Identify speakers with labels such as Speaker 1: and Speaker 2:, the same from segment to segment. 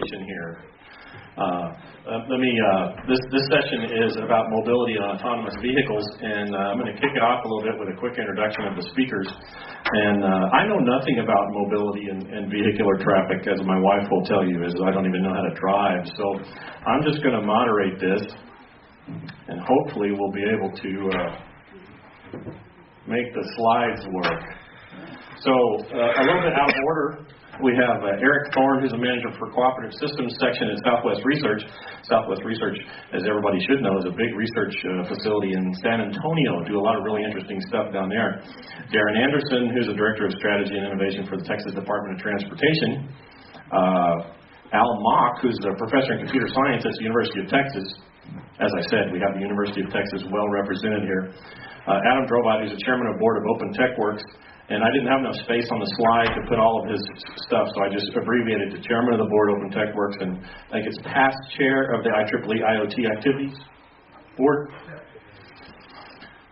Speaker 1: presentation here. This session is about mobility and autonomous vehicles, and I'm going to kick it off a little bit with a quick introduction of the speakers. And I know nothing about mobility and vehicular traffic, as my wife will tell you, as I don't even know how to drive. So I'm just going to moderate this, and hopefully we'll be able to make the slides work. So a little bit out of order. We have Eric Thorne, who's a manager for Cooperative Systems section at Southwest Research. Southwest Research, as everybody should know, is a big research facility in San Antonio. Do a lot of really interesting stuff down there. Darren Anderson, who's the Director of Strategy and Innovation for the Texas Department of Transportation. Al Mock, who's a professor in computer science at the University of Texas. As I said, we have the University of Texas well represented here. Adam Drobot, who's the chairman of board of Open Tech Works. And I didn't have enough space on the slide to put all of his stuff, so I just abbreviated to Chairman of the Board, Open Tech Works, and I think it's past Chair of the IEEE IoT Activities Board.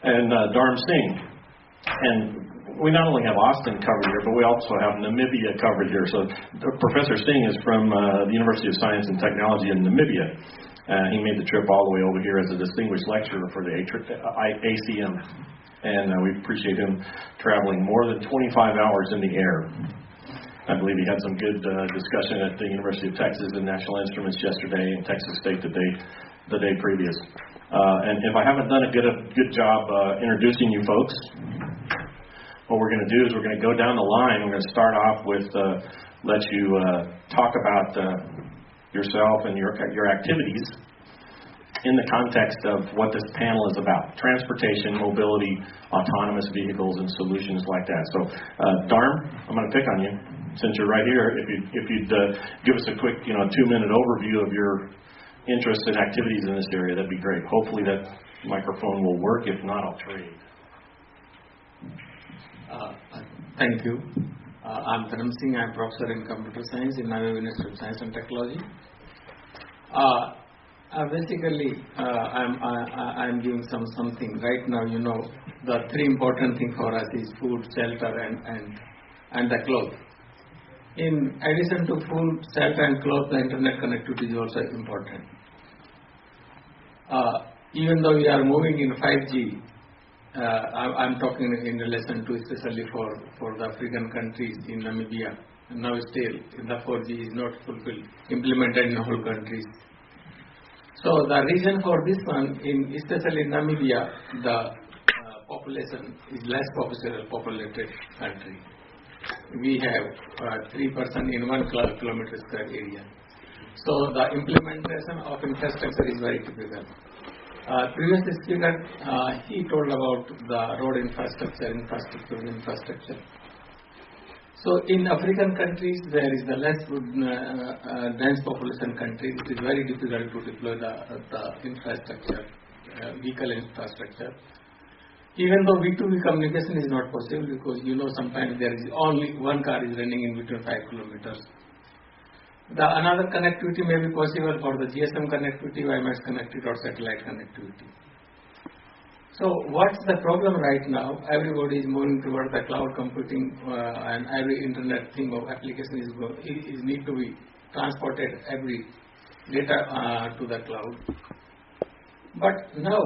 Speaker 1: And Dharm Singh. And we not only have Austin covered here, but we also have Namibia covered here. So Professor Singh is from the University of Science and Technology in Namibia. He made the trip all the way over here as a distinguished lecturer for the ACM. And we appreciate him traveling more than 25 hours in the air. I believe he had some good discussion at the University of Texas and National Instruments yesterday, and Texas State the day previous. And if I haven't done a good job introducing you folks, what we're going to do is we're going to go down the line. We're going to start off with let you talk about yourself and your activities in the context of what this panel is about: transportation, mobility, autonomous vehicles, and solutions like that. So, Dharm, I'm going to pick on you since you're right here. If you'd give us a quick, 2-minute overview of your interests and activities in this area, that'd be great. Hopefully that microphone will work. If not, I'll trade.
Speaker 2: Thank you. I'm Dharm Singh. I'm professor in computer science in Nagaland University of Science and Technology. Basically, I'm doing something right now. The three important things for us is food, shelter, and the clothes. In addition to food, shelter, and clothes, the internet connectivity is also important. Even though we are moving in 5G, I'm talking in relation to especially for the African countries in Namibia. Now still, the 4G is not fulfilled, implemented in the whole countries. So the reason for this one, especially in Namibia, the population is less populated country. We have 3% in 1 kilometer square area. So the implementation of infrastructure is very difficult. Previous speaker, he told about the road infrastructure. So in African countries, there is the less dense population countries. It is very difficult to deploy the infrastructure, vehicle infrastructure. Even though V2V communication is not possible, because sometimes there is only one car is running in between 5 kilometers. The another connectivity may be possible for the GSM connectivity, WiMAX connectivity, or satellite connectivity. So what's the problem right now? Everybody is moving toward the cloud computing, and every internet thing of application is need to be transported every data to the cloud. But now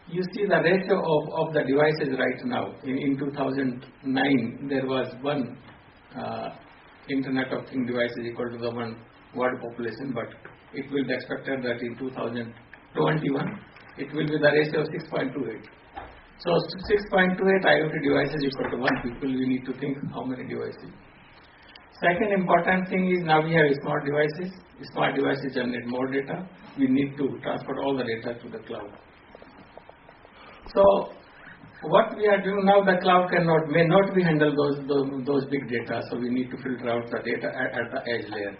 Speaker 2: you see the ratio of the devices right now. In 2009, there was one Internet of Things devices equal to the one world population, but it will be expected that in 2021 it will be the ratio of 6.28. So 6.28 IoT devices equal to 1 people. We need to think how many devices. Second important thing is now we have smart devices. Smart devices generate more data. We need to transfer all the data to the cloud. So what we are doing now, the cloud may not be handle those big data. So we need to filter out the data at the edge layer.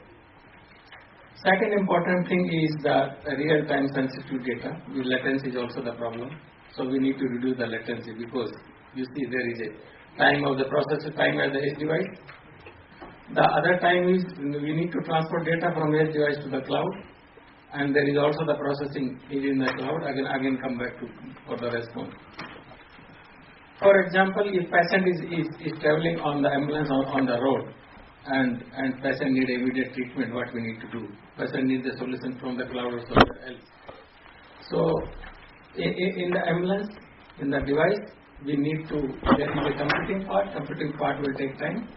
Speaker 2: Second important thing is the real-time sensitive data. The latency is also the problem. So we need to reduce the latency, because you see there is a time of the processor time at the edge device. The other time is we need to transfer data from edge device to the cloud, and there is also the processing is in the cloud. Again come back for the response. For example, if patient is traveling on the ambulance on the road, and patient need immediate treatment, what we need to do. Patient needs the solution from the cloud or somewhere else. So in the ambulance, in the device, we need to, there is a computing part will take time.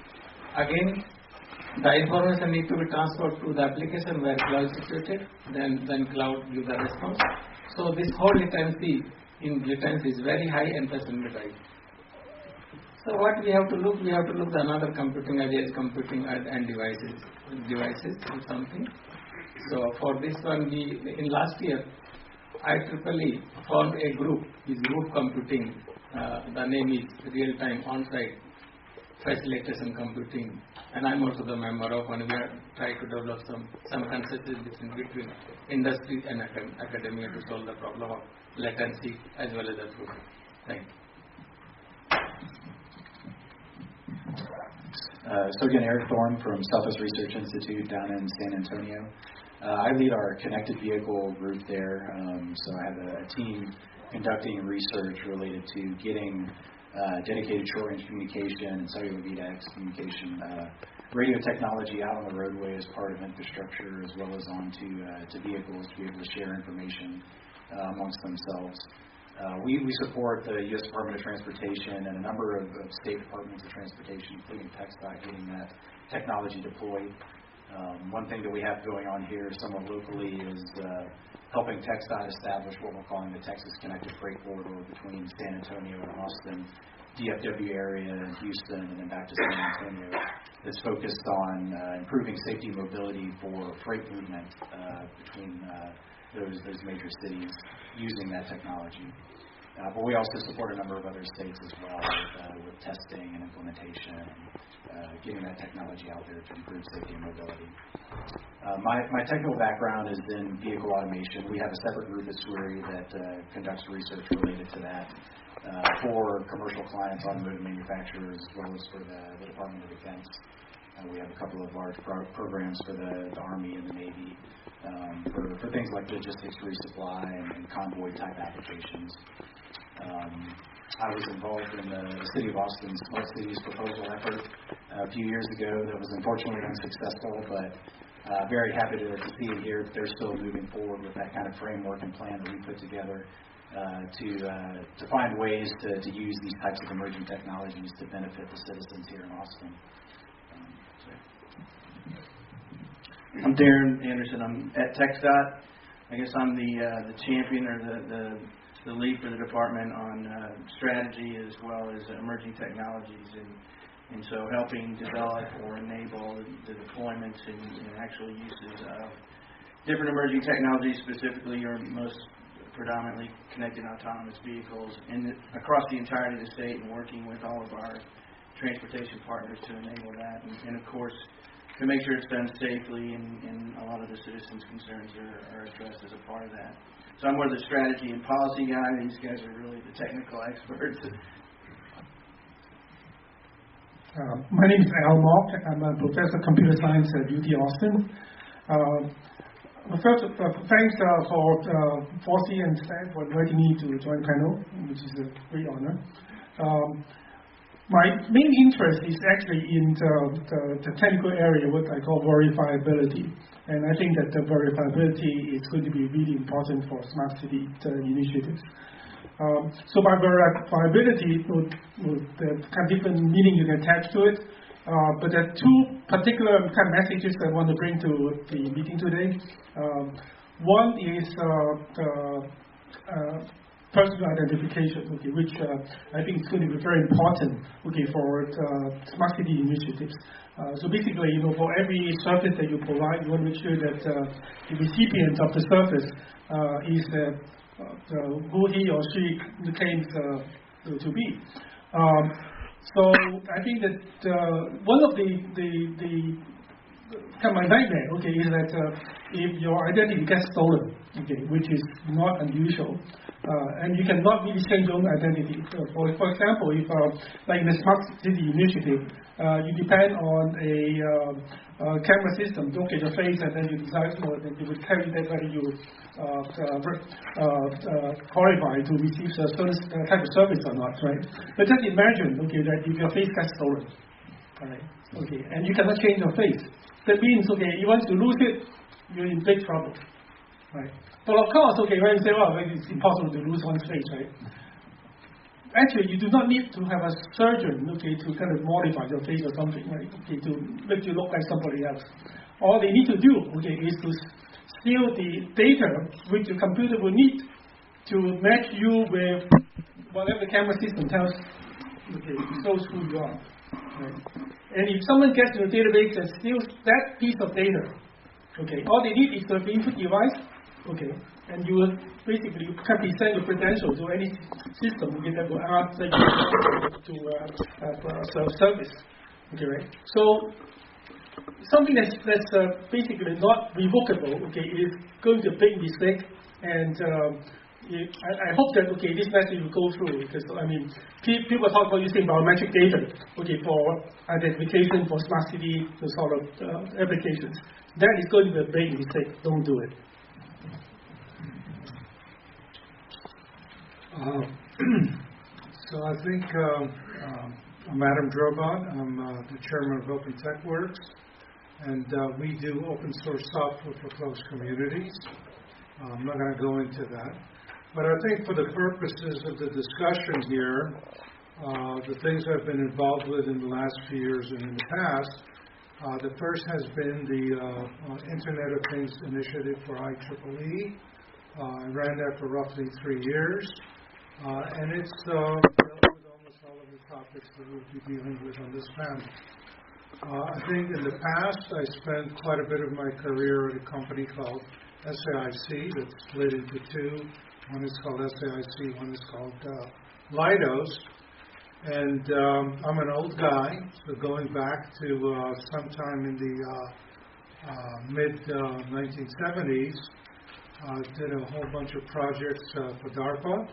Speaker 2: Again, the information need to be transferred to the application where cloud is situated, then cloud gives the response. So this whole latency is very high and patient device. So what we have to look at another computing as edge computing and devices or something. So for this one, in last year, IEEE formed a group, this group computing, the name is real time on-site facilitation computing, and I'm also the member of, and we are trying to develop some consensus between industry and academia to solve the problem of latency as well as the throughput. Thank you.
Speaker 3: So again, Eric Thorne from Southwest Research Institute down in San Antonio. I lead our connected vehicle group there. So I have a team conducting research related to getting dedicated short-range communication and cellular V2X communication, radio technology out on the roadway as part of infrastructure, as well as onto to vehicles to be able to share information amongst themselves. We support the U.S. Department of Transportation and a number of state departments of transportation, including TxDOT, getting that technology deployed. One thing that we have going on here somewhat locally is helping TxDOT establish what we're calling the Texas Connected Freight Corridor between San Antonio and Austin, DFW area, and Houston, and then back to San Antonio. That's focused on improving safety and mobility for freight movement between those major cities using that technology. But we also support a number of other states as well with testing and implementation and getting that technology out there to improve safety and mobility. My technical background is in vehicle automation. We have a separate group at SWRI that conducts research related to that for commercial clients, automotive manufacturers, as well as for the Department of Defense. We have a couple of large programs for the Army and the Navy for things like logistics resupply and convoy type applications. I was involved in the City of Austin's Smart Cities proposal effort a few years ago that was unfortunately unsuccessful, but very happy to see and hear that they're still moving forward with that kind of framework and plan that we put together to find ways to use these types of emerging technologies to benefit the citizens here in Austin.
Speaker 4: I'm Darren Anderson. I'm at TxDOT. I guess I'm the champion or the lead for the department on strategy as well as emerging technologies, and so helping develop or enable the deployments and actual uses of different emerging technologies, specifically or most predominantly connected autonomous vehicles across the entirety of the state, and working with all of our transportation partners to enable that, and of course to make sure it's done safely, and a lot of the citizens' concerns are addressed as a part of that. So I'm more the strategy and policy guy. These guys are really the technical experts.
Speaker 5: My name is Al Mock. I'm a professor of computer science at UT Austin. First, thanks for Fossey and Stan for inviting me to join the panel, which is a great honor. My main interest is actually in the technical area, what I call verifiability. And I think that the verifiability is going to be really important for smart city initiatives. So by verifiability, there kind of different meaning you can attach to it. But there are two particular kind of messages I want to bring to the meeting today. One is personal identification, which I think is going to be very important, for smart city initiatives. So basically, for every service that you provide, you want to make sure that the recipient of the service is who he or she claims to be. So I think that one of the kind of nightmare, is that if your identity gets stolen, which is not unusual, and you cannot really change your own identity. For example, if like in the smart city initiative, you depend on a camera system to look at your face, and then you decide that you will carry that whether you qualify to receive a certain type of service or not, right? But just imagine, that if your face gets stolen, right? Okay, and you cannot change your face. That means, okay, once you lose it, you're in big trouble, right? But of course, okay, when you say, well, it's impossible to lose one's face, right? Actually, you do not need to have a surgeon, okay, to kind of modify your face or something, right? Okay, to make you look like somebody else. All they need to do, okay, is to steal the data which the computer will need to match you with whatever the camera system tells, okay, shows who you are. Right? And if someone gets to the database and steals that piece of data, okay, all they need is the input device, okay, and you will basically can present your credentials to any system that will ask you to have service, okay, right? So something that's basically not revocable, okay, is going to be a big mistake, and I hope that, okay, this message will go through, because, I mean, people talk about using biometric data, okay, for identification, for smart city, the sort of applications. That is going to be a big mistake. Don't do it.
Speaker 6: So I think I'm Adam Drobot. I'm the chairman of Open Tech Works, and we do open source software for closed communities. I'm not going to go into that. But I think for the purposes of the discussion here, the things I've been involved with in the last few years and in the past, the first has been the Internet of Things initiative for IEEE. I ran that for roughly 3 years. And it's dealt with almost all of the topics that we'll be dealing with on this panel. I think in the past, I spent quite a bit of my career at a company called SAIC that's split into two. One is called SAIC, one is called Leidos. And I'm an old guy, so going back to sometime in the mid-1970s, did a whole bunch of projects for DARPA.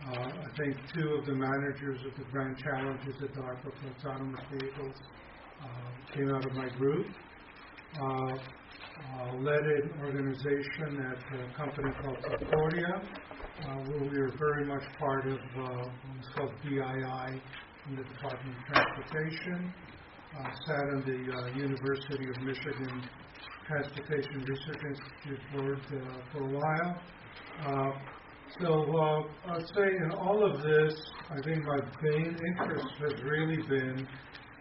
Speaker 6: I think two of the managers of the grand challenges at DARPA for autonomous vehicles came out of my group. Led an organization at a company called Concordia, where we were very much part of what was called BII in the Department of Transportation. Sat on the University of Michigan Transportation Research Institute board for a while. So I'd say in all of this, I think my main interest has really been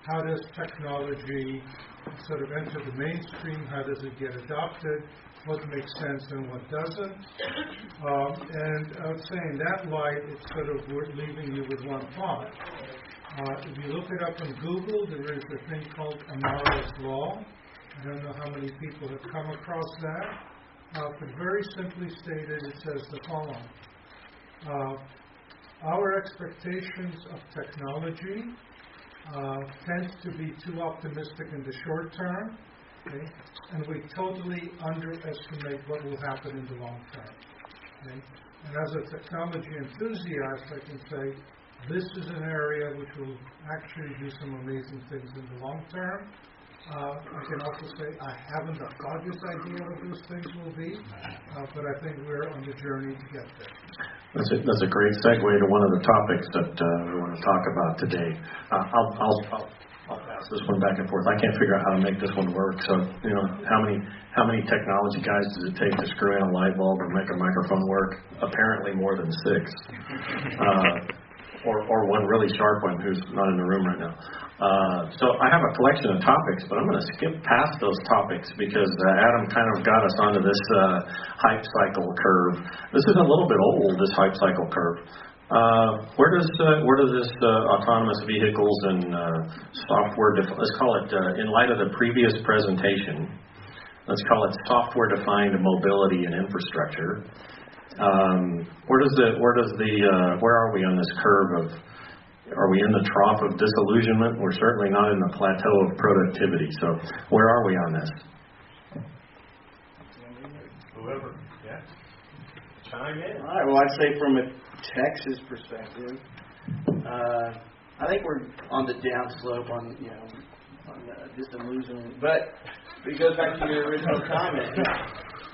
Speaker 6: how does technology sort of enter the mainstream, how does it get adopted, what makes sense and what doesn't. And I would say in that light, it's sort of leaving you with one thought. If you look it up on Google, there is a thing called Amara's Law. I don't know how many people have come across that. But very simply stated, it says the following. Our expectations of technology tends to be too optimistic in the short term, okay? And we totally underestimate what will happen in the long term. Okay? And as a technology enthusiast, I can say this is an area which will actually do some amazing things in the long term. I can also say I haven't the foggiest idea what those things will be, but I think we're on the journey to get there.
Speaker 1: That's a great segue to one of the topics that we want to talk about today. I'll pass this one back and forth. I can't figure out how to make this one work. So, you know, how many technology guys does it take to screw in a light bulb or make a microphone work? Apparently more than 6. Or one really sharp one who's not in the room right now. So I have a collection of topics, but I'm going to skip past those topics because Adam kind of got us onto this hype cycle curve. This is a little bit old, this hype cycle curve. Where does this autonomous vehicles and software, let's call it, in light of the previous presentation, let's call it software-defined mobility and infrastructure. Where are we on this curve of, are we in the trough of disillusionment? We're certainly not in the plateau of productivity. So where are we on this?
Speaker 7: Whoever, yeah. Chime in.
Speaker 4: All right, well, I'd say from a Texas perspective, I think we're on the downslope on disillusionment. But it goes back to your original comment.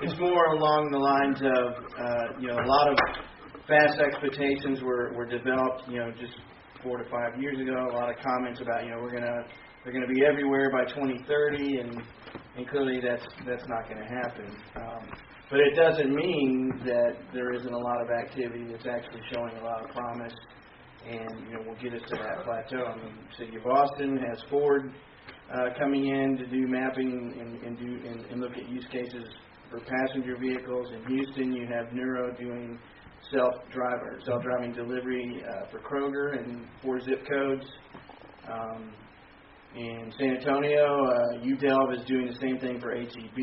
Speaker 4: It's more along the lines of, a lot of fast expectations were developed, just 4 to 5 years ago. A lot of comments about, we're going to they're going to be everywhere by 2030, and clearly that's not going to happen. But it doesn't mean that there isn't a lot of activity that's actually showing a lot of promise, and will get us to that plateau. I mean, City of Austin has Ford coming in to do mapping and look at use cases for passenger vehicles. In Houston, you have Neuro doing self-driving delivery for Kroger and 4 zip codes. In San Antonio, UDelv is doing the same thing for HEB,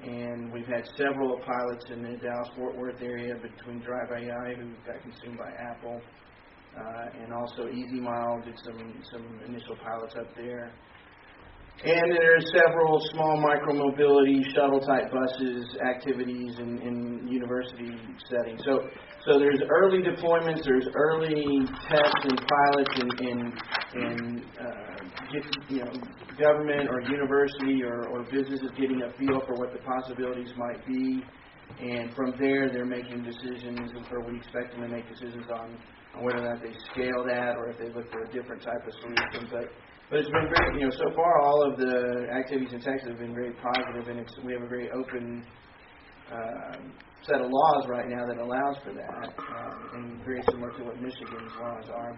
Speaker 4: and we've had several pilots in the Dallas-Fort Worth area between Drive AI, who got consumed by Apple, and also EasyMile did some initial pilots up there. And there are several small micro-mobility shuttle-type buses activities in university settings. So there's early deployments, there's early tests and pilots in government or university or businesses getting a feel for what the possibilities might be. And from there, they're making decisions, or we expect them to make decisions on whether or not they scale that or if they look for a different type of solution. But it's been very, so far all of the activities in Texas have been very positive, and we have a very open set of laws right now that allows for that, and very similar to what Michigan's laws are.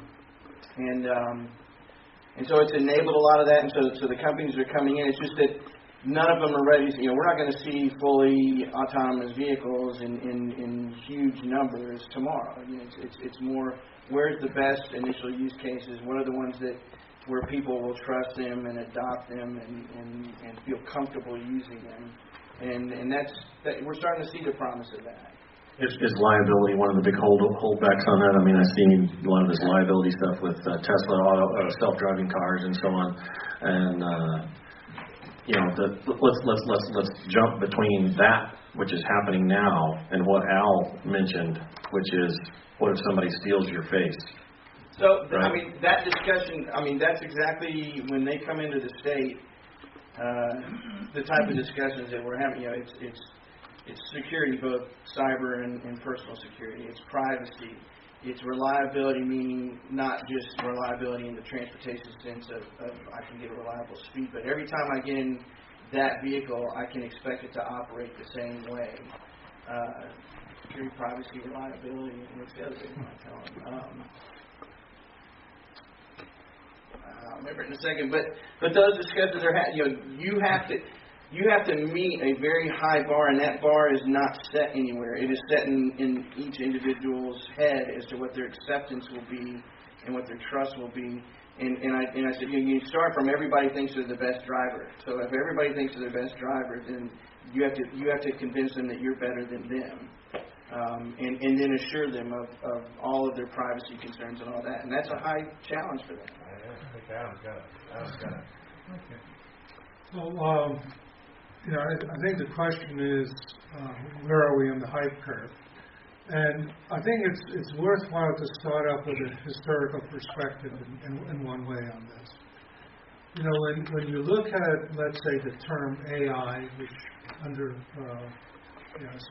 Speaker 4: And so it's enabled a lot of that, and so the companies are coming in. It's just that none of them are ready. We're not going to see fully autonomous vehicles in huge numbers tomorrow. It's more, where's the best initial use cases? What are the ones where people will trust them and adopt them and feel comfortable using them? And we're starting to see the promise of that.
Speaker 1: Is liability one of the big holdbacks on that? I mean, I've seen a lot of this liability stuff with Tesla self-driving cars and so on. And let's jump between that, which is happening now, and what Al mentioned, which is, what if somebody steals your face?
Speaker 4: So,
Speaker 1: right?
Speaker 4: I mean, that discussion, that's exactly when they come into the state, the type of discussions that we're having. It's security, both cyber and personal security. It's privacy. It's reliability, meaning not just reliability in the transportation sense of I can get a reliable speed, but every time I get in that vehicle, I can expect it to operate the same way. Security, privacy, reliability, and what's the other thing I tell them? I'll remember it in a second, but those discussions are you have to meet a very high bar, and that bar is not set anywhere. It is set in each individual's head as to what their acceptance will be and what their trust will be. And I said, you start from everybody thinks they're the best driver. So if everybody thinks they're the best driver, then you have to convince them that you're better than them, and then assure them of all of their privacy concerns and all that. And that's a high challenge for them.
Speaker 7: I think Adam's got it.
Speaker 6: Okay. So, I think the question is, where are we in the hype curve? And I think it's worthwhile to start off with a historical perspective in one way on this. When you look at, let's say, the term AI, which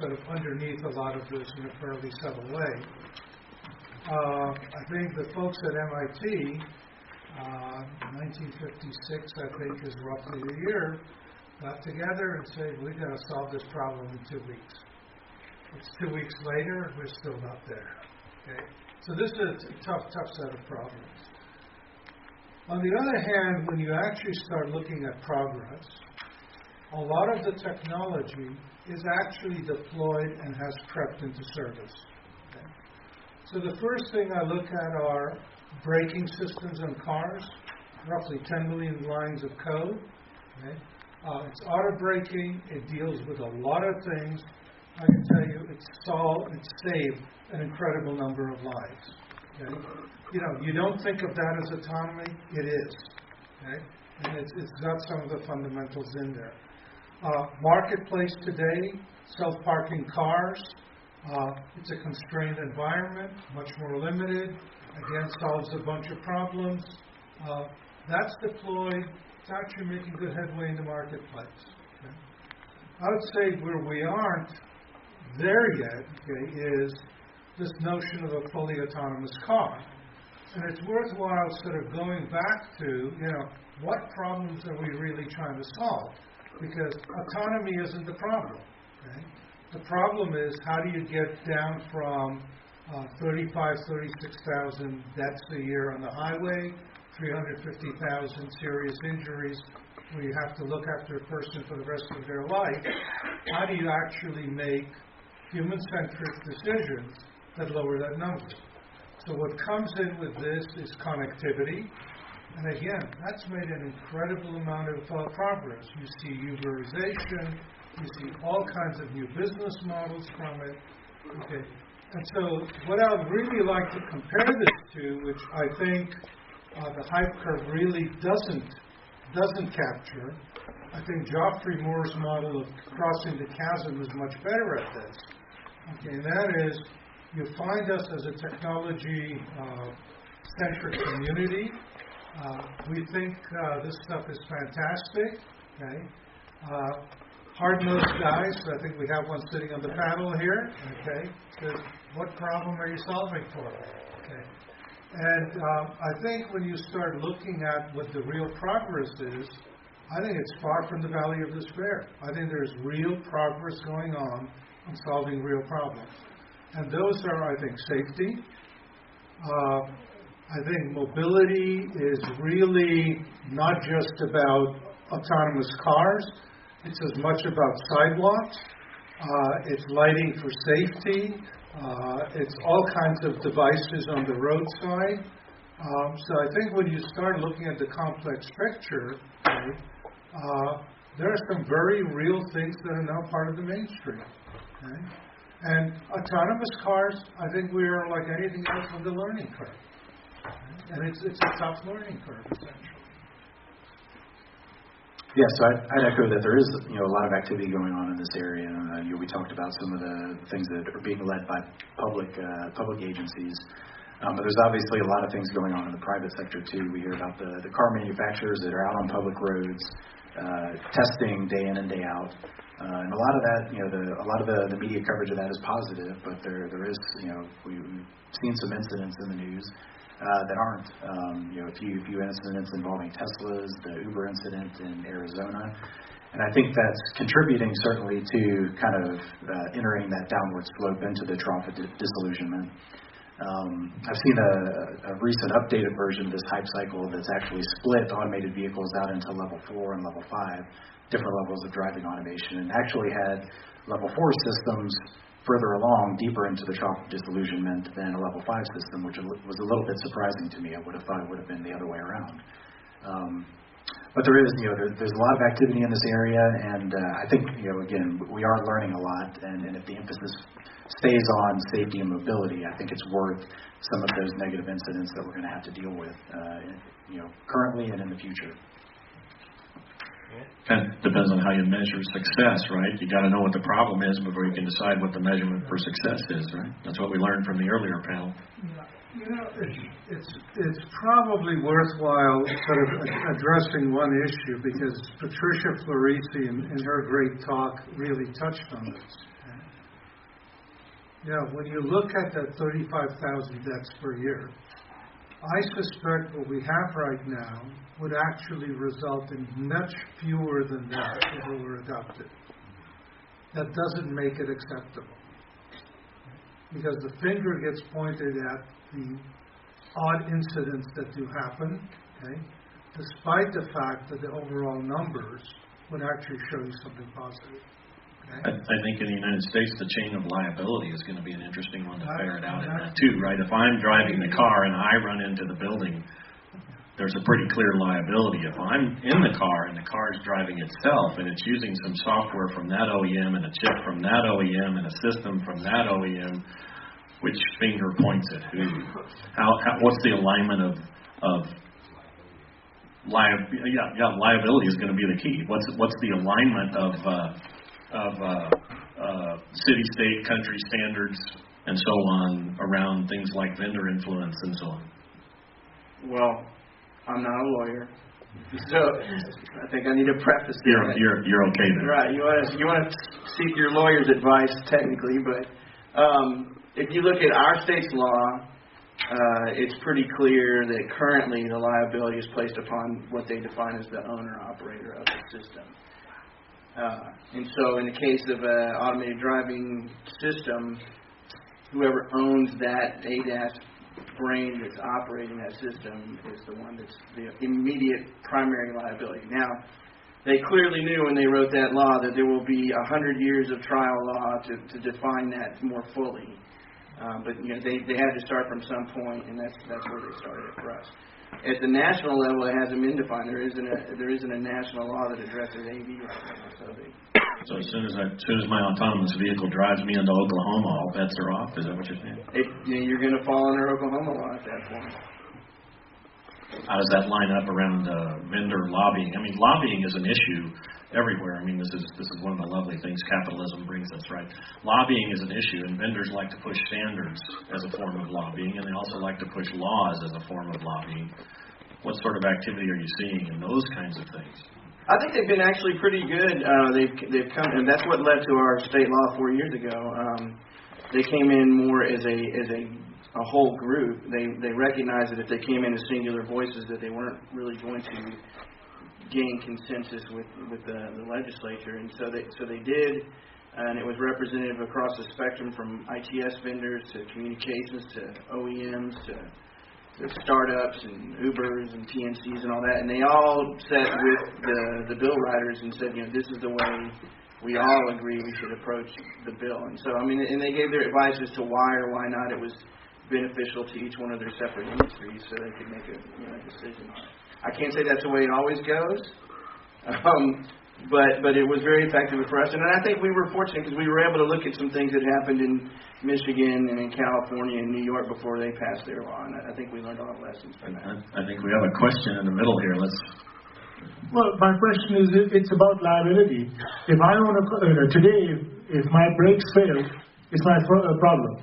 Speaker 6: sort of underneath a lot of this in a fairly subtle way, I think the folks at MIT, 1956, I think, is roughly the year, got together and said, we've got to solve this problem in 2 weeks. It's 2 weeks later, we're still not there. Okay? So this is a tough set of problems. On the other hand, when you actually start looking at progress, a lot of the technology is actually deployed and has crept into service. Okay? So the first thing I look at are braking systems on cars, roughly 10 million lines of code. Okay? It's auto braking. It deals with a lot of things. I can tell you it's saved an incredible number of lives. Okay? You don't think of that as autonomy. It is. Okay? And it's got some of the fundamentals in there. Marketplace today, self-parking cars. It's a constrained environment, much more limited. Again, solves a bunch of problems. That's deployed. It's actually making good headway in the marketplace. Okay? I would say where we aren't there yet, okay, is this notion of a fully autonomous car. And it's worthwhile sort of going back to, what problems are we really trying to solve? Because autonomy isn't the problem. Okay? The problem is, how do you get down from 36,000 deaths a year on the highway, 350,000 serious injuries, where you have to look after a person for the rest of their life? How do you actually make human-centric decisions that lower that number? So what comes in with this is connectivity. And again, that's made an incredible amount of progress. You see Uberization, you see all kinds of new business models from it. Okay. And so what I would really like to compare this to, which I think the hype curve really doesn't capture, I think Geoffrey Moore's model of crossing the chasm is much better at this. Okay, and that is, you find us as a technology-centric community. We think this stuff is fantastic. Okay, hard-nosed guys. I think we have one sitting on the panel here. Okay, says, what problem are you solving for? Okay, and I think when you start looking at what the real progress is, I think it's far from the valley of despair. I think there's real progress going on solving real problems. And those are, I think, safety. I think mobility is really not just about autonomous cars. It's as much about sidewalks. It's lighting for safety. It's all kinds of devices on the roadside. So I think when you start looking at the complex picture, there are some very real things that are now part of the mainstream. Okay? And autonomous cars, I think we are like anything else on the learning curve. Okay? And it's a tough learning curve, essentially.
Speaker 3: Yeah, so I'd echo that there is a lot of activity going on in this area. We talked about some of the things that are being led by public agencies. But there's obviously a lot of things going on in the private sector too. We hear about the car manufacturers that are out on public roads, testing day in and day out. And a lot of that, a lot of the media coverage of that is positive, but there is, we've seen some incidents in the news that aren't. A few incidents involving Teslas, the Uber incident in Arizona. And I think that's contributing certainly to kind of entering that downward slope into the trough of disillusionment. I've seen a recent updated version of this hype cycle that's actually split automated vehicles out into level 4 and level 5, different levels of driving automation, and actually had level 4 systems further along, deeper into the trough of disillusionment than a level 5 system, which was a little bit surprising to me. I would have thought it would have been the other way around. But there is, there's a lot of activity in this area, and I think, again, we are learning a lot, and if the emphasis stays on safety and mobility, I think it's worth some of those negative incidents that we're going to have to deal with, currently and in the future.
Speaker 1: That depends on how you measure success, right? You got to know what the problem is before you can decide what the measurement for success is, right? That's what we learned from the earlier panel.
Speaker 6: It's probably worthwhile sort of addressing one issue, because Patricia Florisi in her great talk really touched on this. When you look at that 35,000 deaths per year, I suspect what we have right now would actually result in much fewer than that if it were adopted. That doesn't make it acceptable, because the finger gets pointed at the odd incidents that do happen, okay, despite the fact that the overall numbers would actually show you something positive. Okay?
Speaker 1: I think in the United States, the chain of liability is going to be an interesting one to ferret out in that too, right? If I'm driving the car and I run into the building, there's a pretty clear liability. If I'm in the car and the car is driving itself and it's using some software from that OEM and a chip from that OEM and a system from that OEM, which finger points at who? What's the alignment of liability is going to be the key. What's the alignment of city, state, country standards and so on around things like vendor influence and so on?
Speaker 4: Well, I'm not a lawyer, so I think I need to preface that.
Speaker 1: You're okay then.
Speaker 4: Right. You want to seek your lawyer's advice technically, but if you look at our state's law, it's pretty clear that currently the liability is placed upon what they define as the owner-operator of the system. And so in the case of an automated driving system, whoever owns that ADAS brain that's operating that system is the one that's the immediate primary liability. Now, they clearly knew when they wrote that law that there will be 100 years of trial law to define that more fully. But they had to start from some point, and that's where they started it for us. At the national level, it hasn't been defined. There isn't a national law that addresses AV right now.
Speaker 1: So as soon as my autonomous vehicle drives me into Oklahoma, all bets are off. Is that what you're saying?
Speaker 4: You're going to fall under Oklahoma law at that point.
Speaker 1: How does that line up around vendor lobbying? I mean, lobbying is an issue everywhere. I mean, this is one of the lovely things capitalism brings us, right? Lobbying is an issue, and vendors like to push standards as a form of lobbying, and they also like to push laws as a form of lobbying. What sort of activity are you seeing in those kinds of things?
Speaker 4: I think they've been actually pretty good. They've come, and that's what led to our state law 4 years ago. They came in more as a whole group. They recognized that if they came in as singular voices, that they weren't really going to gain consensus with the legislature, and so they did, and it was representative across the spectrum from ITS vendors to communications to OEMs to startups and Ubers and TNCs and all that, and they all sat with the bill writers and said, this is the way we all agree we should approach the bill. And so, and they gave their advice as to why or why not it was beneficial to each one of their separate industries so they could make a decision on it. I can't say that's the way it always goes, but it was very effective for us. And I think we were fortunate because we were able to look at some things that happened in Michigan and in California and New York before they passed their law. And I think we learned a lot of lessons from that.
Speaker 1: I think we have a question in the middle here.
Speaker 8: Well, my question is, it's about liability. If I own today, if my brakes fail, it's my problem.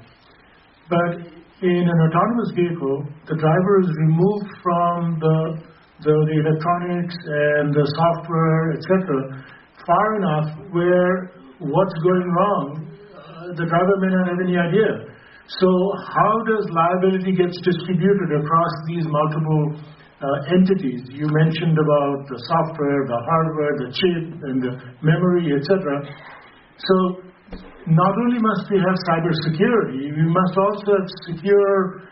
Speaker 8: But in an autonomous vehicle, the driver is removed from the electronics and the software, etc., far enough where what's going wrong, the driver may not have any idea. So how does liability get distributed across these multiple entities? You mentioned about the software, the hardware, the chip, and the memory, etc. So not only must we have cybersecurity, we must also have secure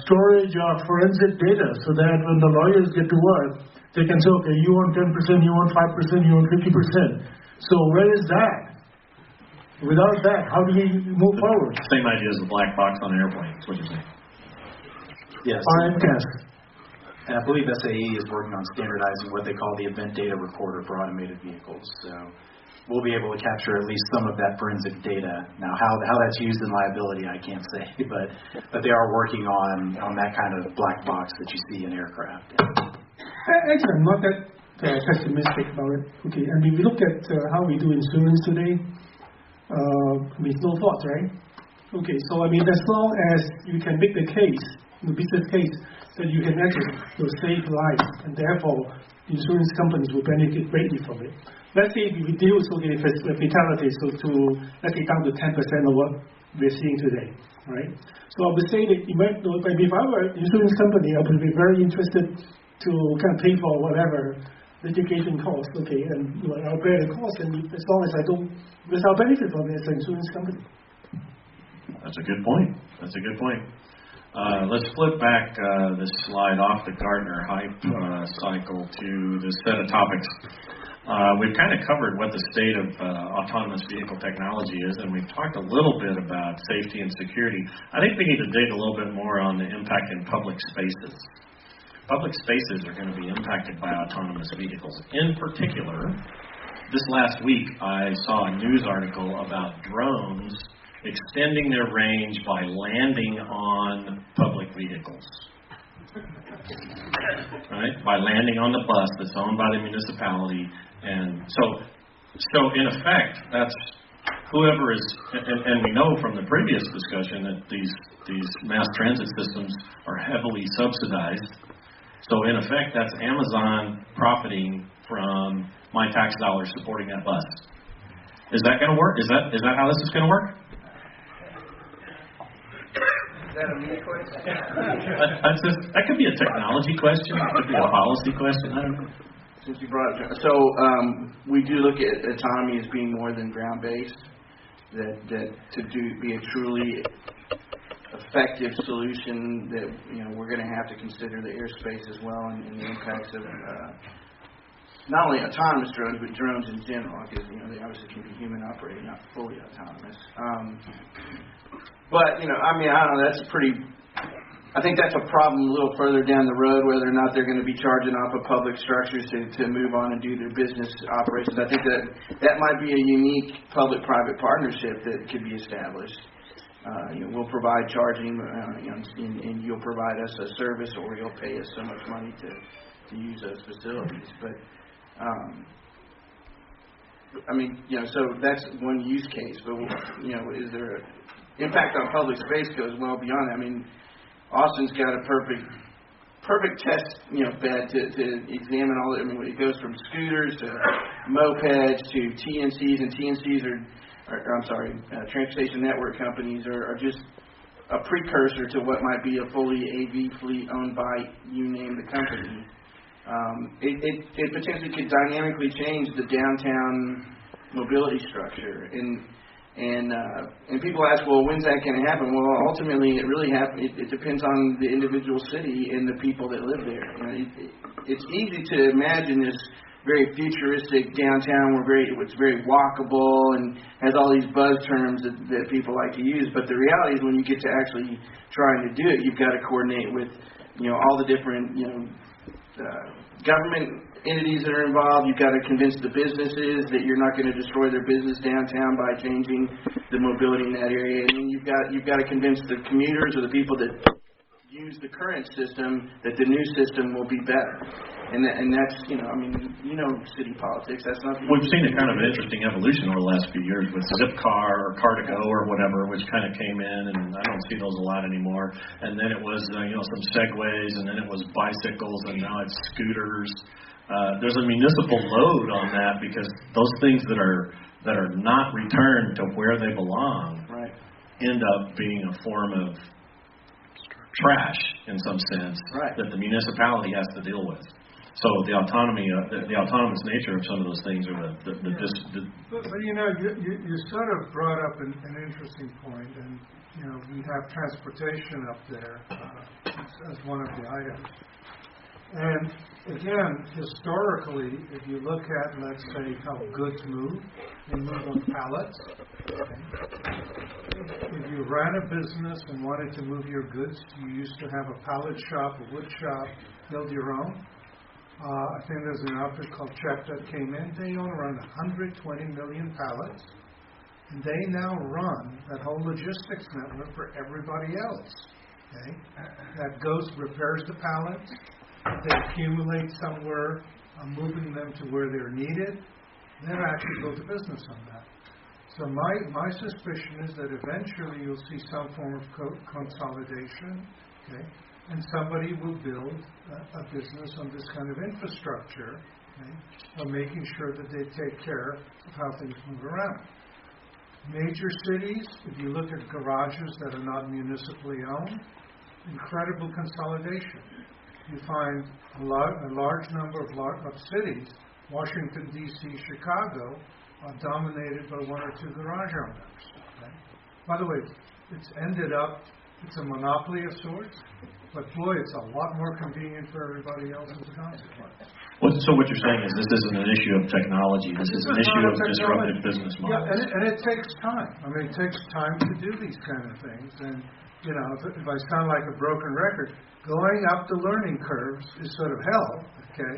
Speaker 8: storage of forensic data so that when the lawyers get to work, they can say, okay, you want 10%, you want 5%, you want 50%. So where is that? Without that, how do we move forward?
Speaker 1: Same idea as the black box on an airplane. That's what you're saying.
Speaker 3: Yes.
Speaker 8: RMCAS.
Speaker 3: And I believe SAE is working on standardizing what they call the event data recorder for automated vehicles. So we'll be able to capture at least some of that forensic data. Now, how that's used in liability, I can't say, but they are working on that kind of black box that you see in aircraft.
Speaker 5: Actually, I'm not that pessimistic about it. Okay, I mean, we look at how we do insurance today. It's no thought, right? Okay, so I mean, as long as you can make the case, the business case, that you can actually save lives, and therefore, insurance companies will benefit greatly from it. Let's say we reduce fatality to let's say down to 10% of what we're seeing today, right? So I would say that if I were an insurance company, I would be very interested to kind of pay for whatever litigation costs, okay, and I'll bear the cost, and as long as I don't, because I'll benefit from it as an insurance company.
Speaker 1: That's a good point. Let's flip back this slide off the Gartner hype cycle to this set of topics. We've kind of covered what the state of autonomous vehicle technology is, and we've talked a little bit about safety and security. I think we need to dig a little bit more on the impact in public spaces. Public spaces are going to be impacted by autonomous vehicles. In particular, this last week I saw a news article about drones extending their range by landing on public vehicles. Right? By landing on the bus that's owned by the municipality. And so in effect, that's whoever is, and we know from the previous discussion that these mass transit systems are heavily subsidized. So in effect, that's Amazon profiting from my tax dollars supporting that bus. Is that going to work? Is that how this is going to work?
Speaker 4: that a me question?
Speaker 1: That could be a technology question. It could be a policy question. I don't know.
Speaker 4: Since you brought it up, so we do look at autonomy as being more than ground-based. That to be a truly effective solution, that we're going to have to consider the airspace as well and the impacts of not only autonomous drones but drones in general, because they obviously can be human operated, not fully autonomous. But I don't know. That's I think that's a problem a little further down the road, whether or not they're going to be charging off of public structures to move on and do their business operations. I think that might be a unique public-private partnership that could be established. We'll provide charging, and you'll provide us a service, or you'll pay us so much money to use those facilities. But so that's one use case. But is there impact on public space goes well beyond that? Austin's got a perfect test, bed to examine all. It goes from scooters to mopeds to TNCs, and TNCs transportation network companies are just a precursor to what might be a fully AV fleet owned by you name the company. It potentially could dynamically change the downtown mobility structure. And people ask, well, when's that going to happen? Well, ultimately, it really it depends on the individual city and the people that live there. It's easy to imagine this very futuristic downtown where it's very walkable and has all these buzz terms that people like to use. But the reality is, when you get to actually trying to do it, you've got to coordinate with all the different government entities that are involved. You've got to convince the businesses that you're not going to destroy their business downtown by changing the mobility in that area. And then you've got to convince the commuters or the people that use the current system that the new system will be better. And that's city politics. That's not.
Speaker 1: We've seen a kind of an interesting evolution over the last few years with Zipcar or Car2Go or whatever, which kind of came in, and I don't see those a lot anymore. And then it was some Segways, and then it was bicycles, and now it's scooters. There's a municipal load on that, because those things that are not returned to where they belong end up being a form of trash in some sense that the municipality has to deal with. So the autonomous nature of some of those things are
Speaker 6: But you sort of brought up an interesting point, and we have transportation up there as one of the items. And again, historically, if you look at, let's say, how goods move, they move on pallets. If you ran a business and wanted to move your goods, you used to have a pallet shop, a wood shop, build your own. I think there's an outfit called CHEP that came in. They own around 120 million pallets, and they now run that whole logistics network for everybody else. Okay, that repairs the pallets. They accumulate somewhere, moving them to where they're needed. Then actually build a business on that. So my suspicion is that eventually you'll see some form of consolidation. Okay. And somebody will build a business on this kind of infrastructure, of making sure that they take care of how things move around. Major cities, if you look at garages that are not municipally owned, incredible consolidation. You find a large number of cities, Washington, D.C., Chicago, are dominated by one or two garage owners. Okay? By the way, it's a monopoly of sorts, but boy, it's a lot more convenient for everybody else as a consequence.
Speaker 1: So what you're saying is this isn't an issue of technology. This is an issue of disruptive business models.
Speaker 6: Yeah, and it takes time. It takes time to do these kind of things. And if I sound like a broken record, going up the learning curves is sort of hell. Okay,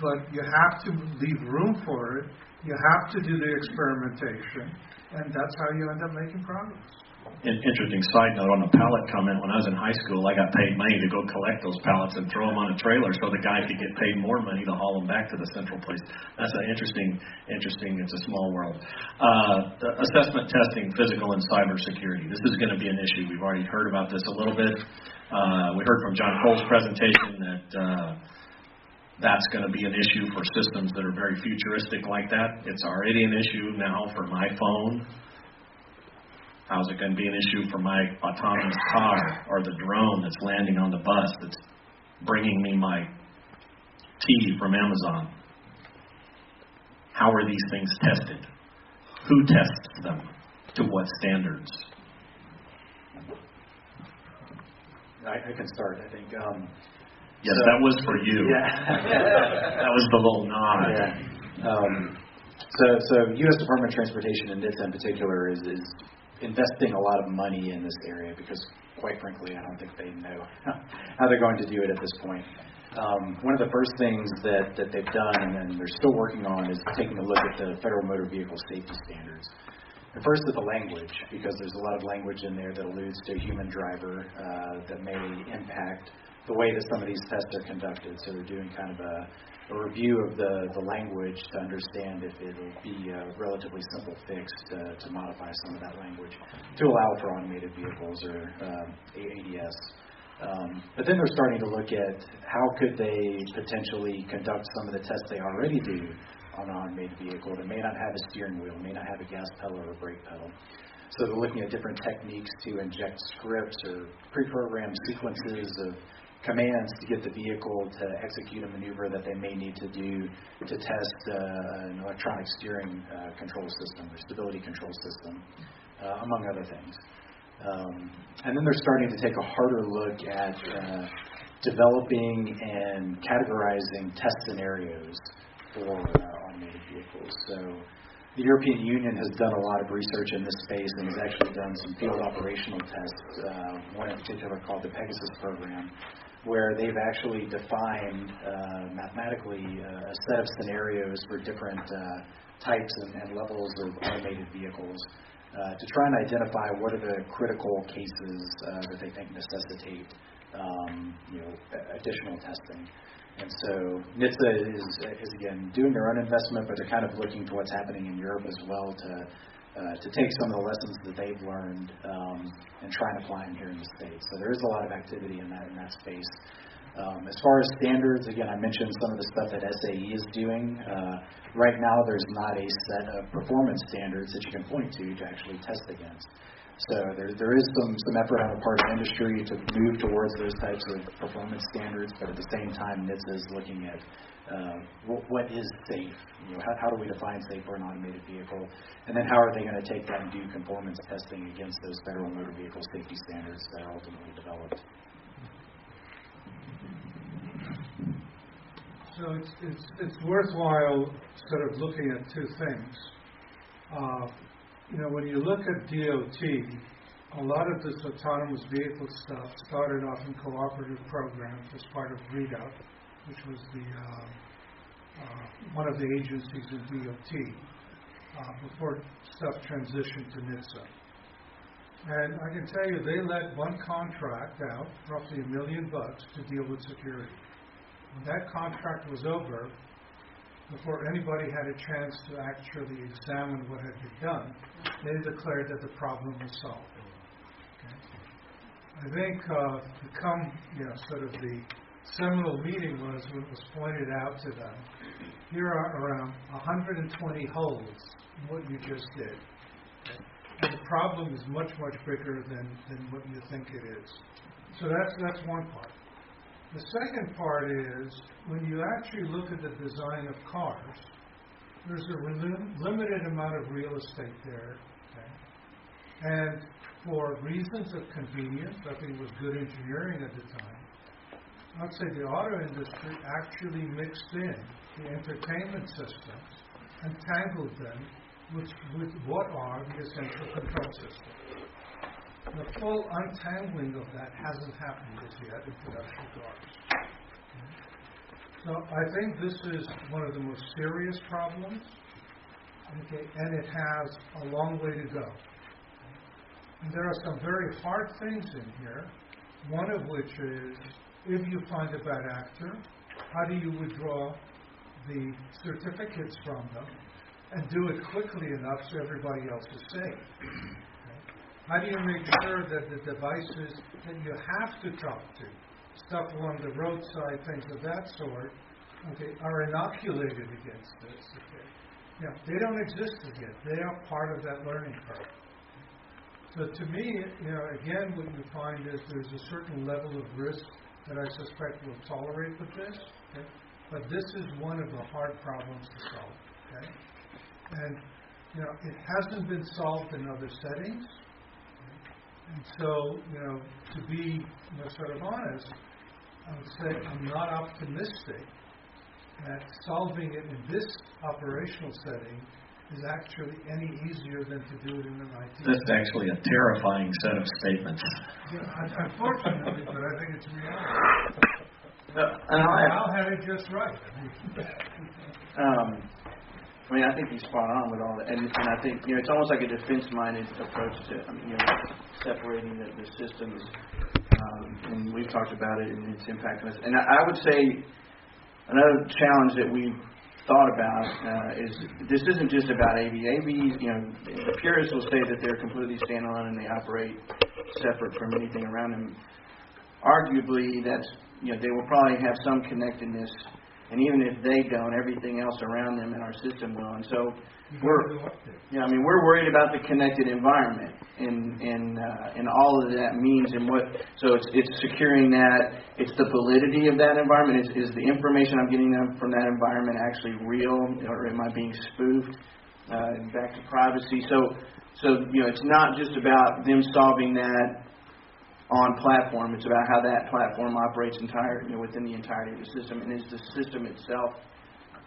Speaker 6: but you have to leave room for it. You have to do the experimentation, and that's how you end up making progress.
Speaker 1: An interesting side note on the pallet comment. When I was in high school, I got paid money to go collect those pallets and throw them on a trailer so the guy could get paid more money to haul them back to the central place. That's an interesting. It's a small world. Assessment testing, physical and cyber security. This is going to be an issue. We've already heard about this a little bit. We heard from John Cole's presentation that that's going to be an issue for systems that are very futuristic like that. It's already an issue now for my phone. How's it going to be an issue for my autonomous car or the drone that's landing on the bus that's bringing me my tea from Amazon? How are these things tested? Who tests them? To what standards?
Speaker 3: I can start, I think.
Speaker 1: Yes, that was for you.
Speaker 3: Yeah.
Speaker 1: That was the little nod.
Speaker 3: Yeah. So U.S. Department of Transportation and NHTSA in particular is investing a lot of money in this area because, quite frankly, I don't think they know how they're going to do it at this point. One of the first things that they've done and then they're still working on is taking a look at the Federal Motor Vehicle Safety Standards. And first at the language, because there's a lot of language in there that alludes to a human driver that may impact the way that some of these tests are conducted. So they're doing kind of a review of the language to understand if it'll be a relatively simple fix to modify some of that language to allow for automated vehicles or ADS. But then they're starting to look at how could they potentially conduct some of the tests they already do on an automated vehicle that may not have a steering wheel, may not have a gas pedal or a brake pedal. So they're looking at different techniques to inject scripts or pre-programmed sequences of commands to get the vehicle to execute a maneuver that they may need to do to test an electronic steering control system or stability control system, among other things. And then they're starting to take a harder look at developing and categorizing test scenarios for automated vehicles. So the European Union has done a lot of research in this space and has actually done some field operational tests, one in particular called the Pegasus program, where they've actually defined mathematically a set of scenarios for different types and levels of automated vehicles to try and identify what are the critical cases that they think necessitate additional testing. And so NHTSA is again doing their own investment, but they're kind of looking to what's happening in Europe as well to take some of the lessons that they've learned and try and apply them here in the States. So there is a lot of activity in that space. As far as standards, again, I mentioned some of the stuff that SAE is doing. Right now, there's not a set of performance standards that you can point to actually test against. So there is some effort on the part of industry to move towards those types of performance standards, but at the same time, NHTSA is looking at what is safe. How do we define safe for an automated vehicle, and then how are they going to take that and do conformance testing against those federal motor vehicle safety standards that are ultimately developed.
Speaker 6: So it's worthwhile sort of looking at two things. When you look at DOT, a lot of this autonomous vehicle stuff started off in cooperative programs as part of REDA, which was the one of the agencies in DOT, before stuff transitioned to NHTSA. And I can tell you they let one contract out, roughly $1 million, to deal with security. When that contract was over, before anybody had a chance to actually examine what had been done, they declared that the problem was solved. Okay? I think sort of the seminal meeting was when it was pointed out to them, here are around 120 holes in what you just did. Okay? And the problem is much, much bigger than what you think it is. So that's one part. The second part is, when you actually look at the design of cars, there's a limited amount of real estate there. Okay? And for reasons of convenience, I think it was good engineering at the time, I'd say the auto industry actually mixed in the entertainment systems and tangled them with what are the essential control systems. The full untangling of that hasn't happened as yet in production cars. So I think this is one of the most serious problems, and it has a long way to go. And there are some very hard things in here, one of which is, if you find a bad actor, how do you withdraw the certificates from them and do it quickly enough so everybody else is safe? How do you make sure that the devices that you have to talk to, stuff along the roadside, things of that sort, are inoculated against this? They don't exist as yet. They are part of that learning curve. So to me, again, what you find is there's a certain level of risk that I suspect we'll tolerate with this. Okay? But this is one of the hard problems to solve. Okay? And it hasn't been solved in other settings. And so, to be sort of honest, I would say I'm not optimistic that solving it in this operational setting is actually any easier than to do it in an IT.
Speaker 9: That's actually a terrifying set of statements.
Speaker 6: Unfortunately, but I think it's reality. Al had it just right.
Speaker 4: I think he's spot on with all that, and I think it's almost like a defense-minded approach to separating the systems, and we've talked about it and its impact on us. And I would say another challenge that we've thought about is this isn't just about AV. The purists will say that they're completely standalone and they operate separate from anything around them. Arguably, they will probably have some connectedness. And even if they don't, everything else around them in our system will. And so we're worried about the connected environment and all of that means and what. So it's securing that. It's the validity of that environment. Is the information I'm getting from that environment actually real, or am I being spoofed? Back to privacy. So it's not just about them solving that on platform. It's about how that platform operates within the entirety of the system, and is the system itself,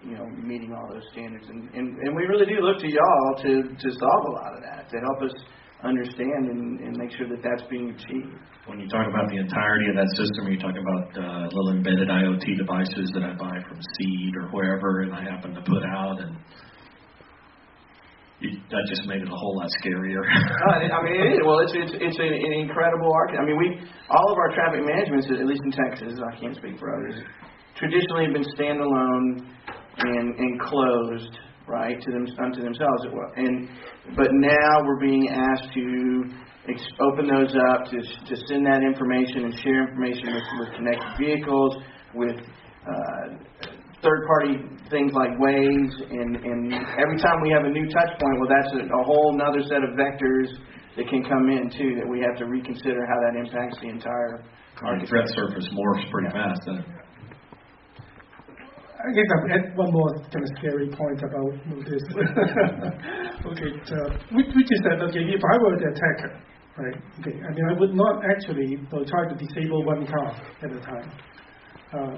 Speaker 4: meeting all those standards. And we really do look to y'all to solve a lot of that, to help us understand and make sure that that's being achieved.
Speaker 9: When you talk about the entirety of that system, you talk about little embedded IoT devices that I buy from Seed or wherever, and I happen to put out, and that just made it a whole lot scarier.
Speaker 4: It is. Well, it's an incredible argument. All of our traffic management, at least in Texas, I can't speak for others, traditionally have been standalone and closed, right, unto themselves. But now we're being asked to open those up to send that information and share information with connected vehicles, with third-party things like Waze, and every time we have a new touch point, well, that's a whole other set of vectors that can come in, too, that we have to reconsider how that impacts the entire
Speaker 9: The threat surface morphs pretty fast, doesn't it?
Speaker 5: I guess I'll add one more kind of scary point about this. Which is that, if I were the attacker, right, I would not actually try to disable one car at a time.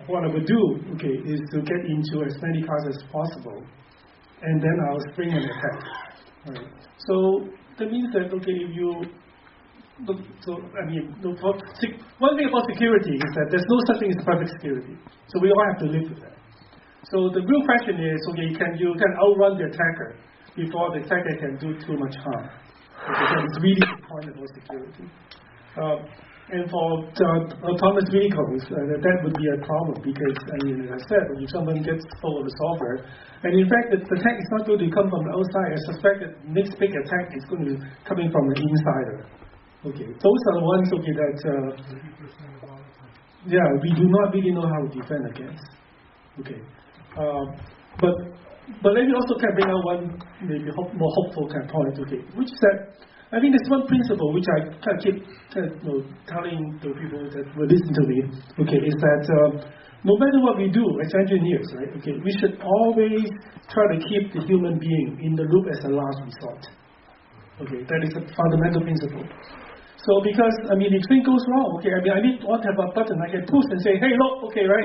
Speaker 5: What I would do, is to get into as many cars as possible, and then I'll spring an attack. Right? So that means that if you one thing about security is that there's no such thing as perfect security. So we all have to live with that. So the real question is, can you outrun the attacker before the attacker can do too much harm? That is really the point about security. And for autonomous vehicles, that would be a problem because, as I said, if someone gets hold of the software, and in fact, the attack is not going to come from the outside. I suspect that the next big attack is going to be coming from the insider. Those are the ones that we do not really know how to defend against. But let me also bring out one maybe more hopeful point. Which is that I think there's one principle which I keep telling the people that will listen to me. Is that no matter what we do as engineers, right? We should always try to keep the human being in the loop as a last resort. That is a fundamental principle. So because if things goes wrong, I need to have a button I can push and say, hey, look, right?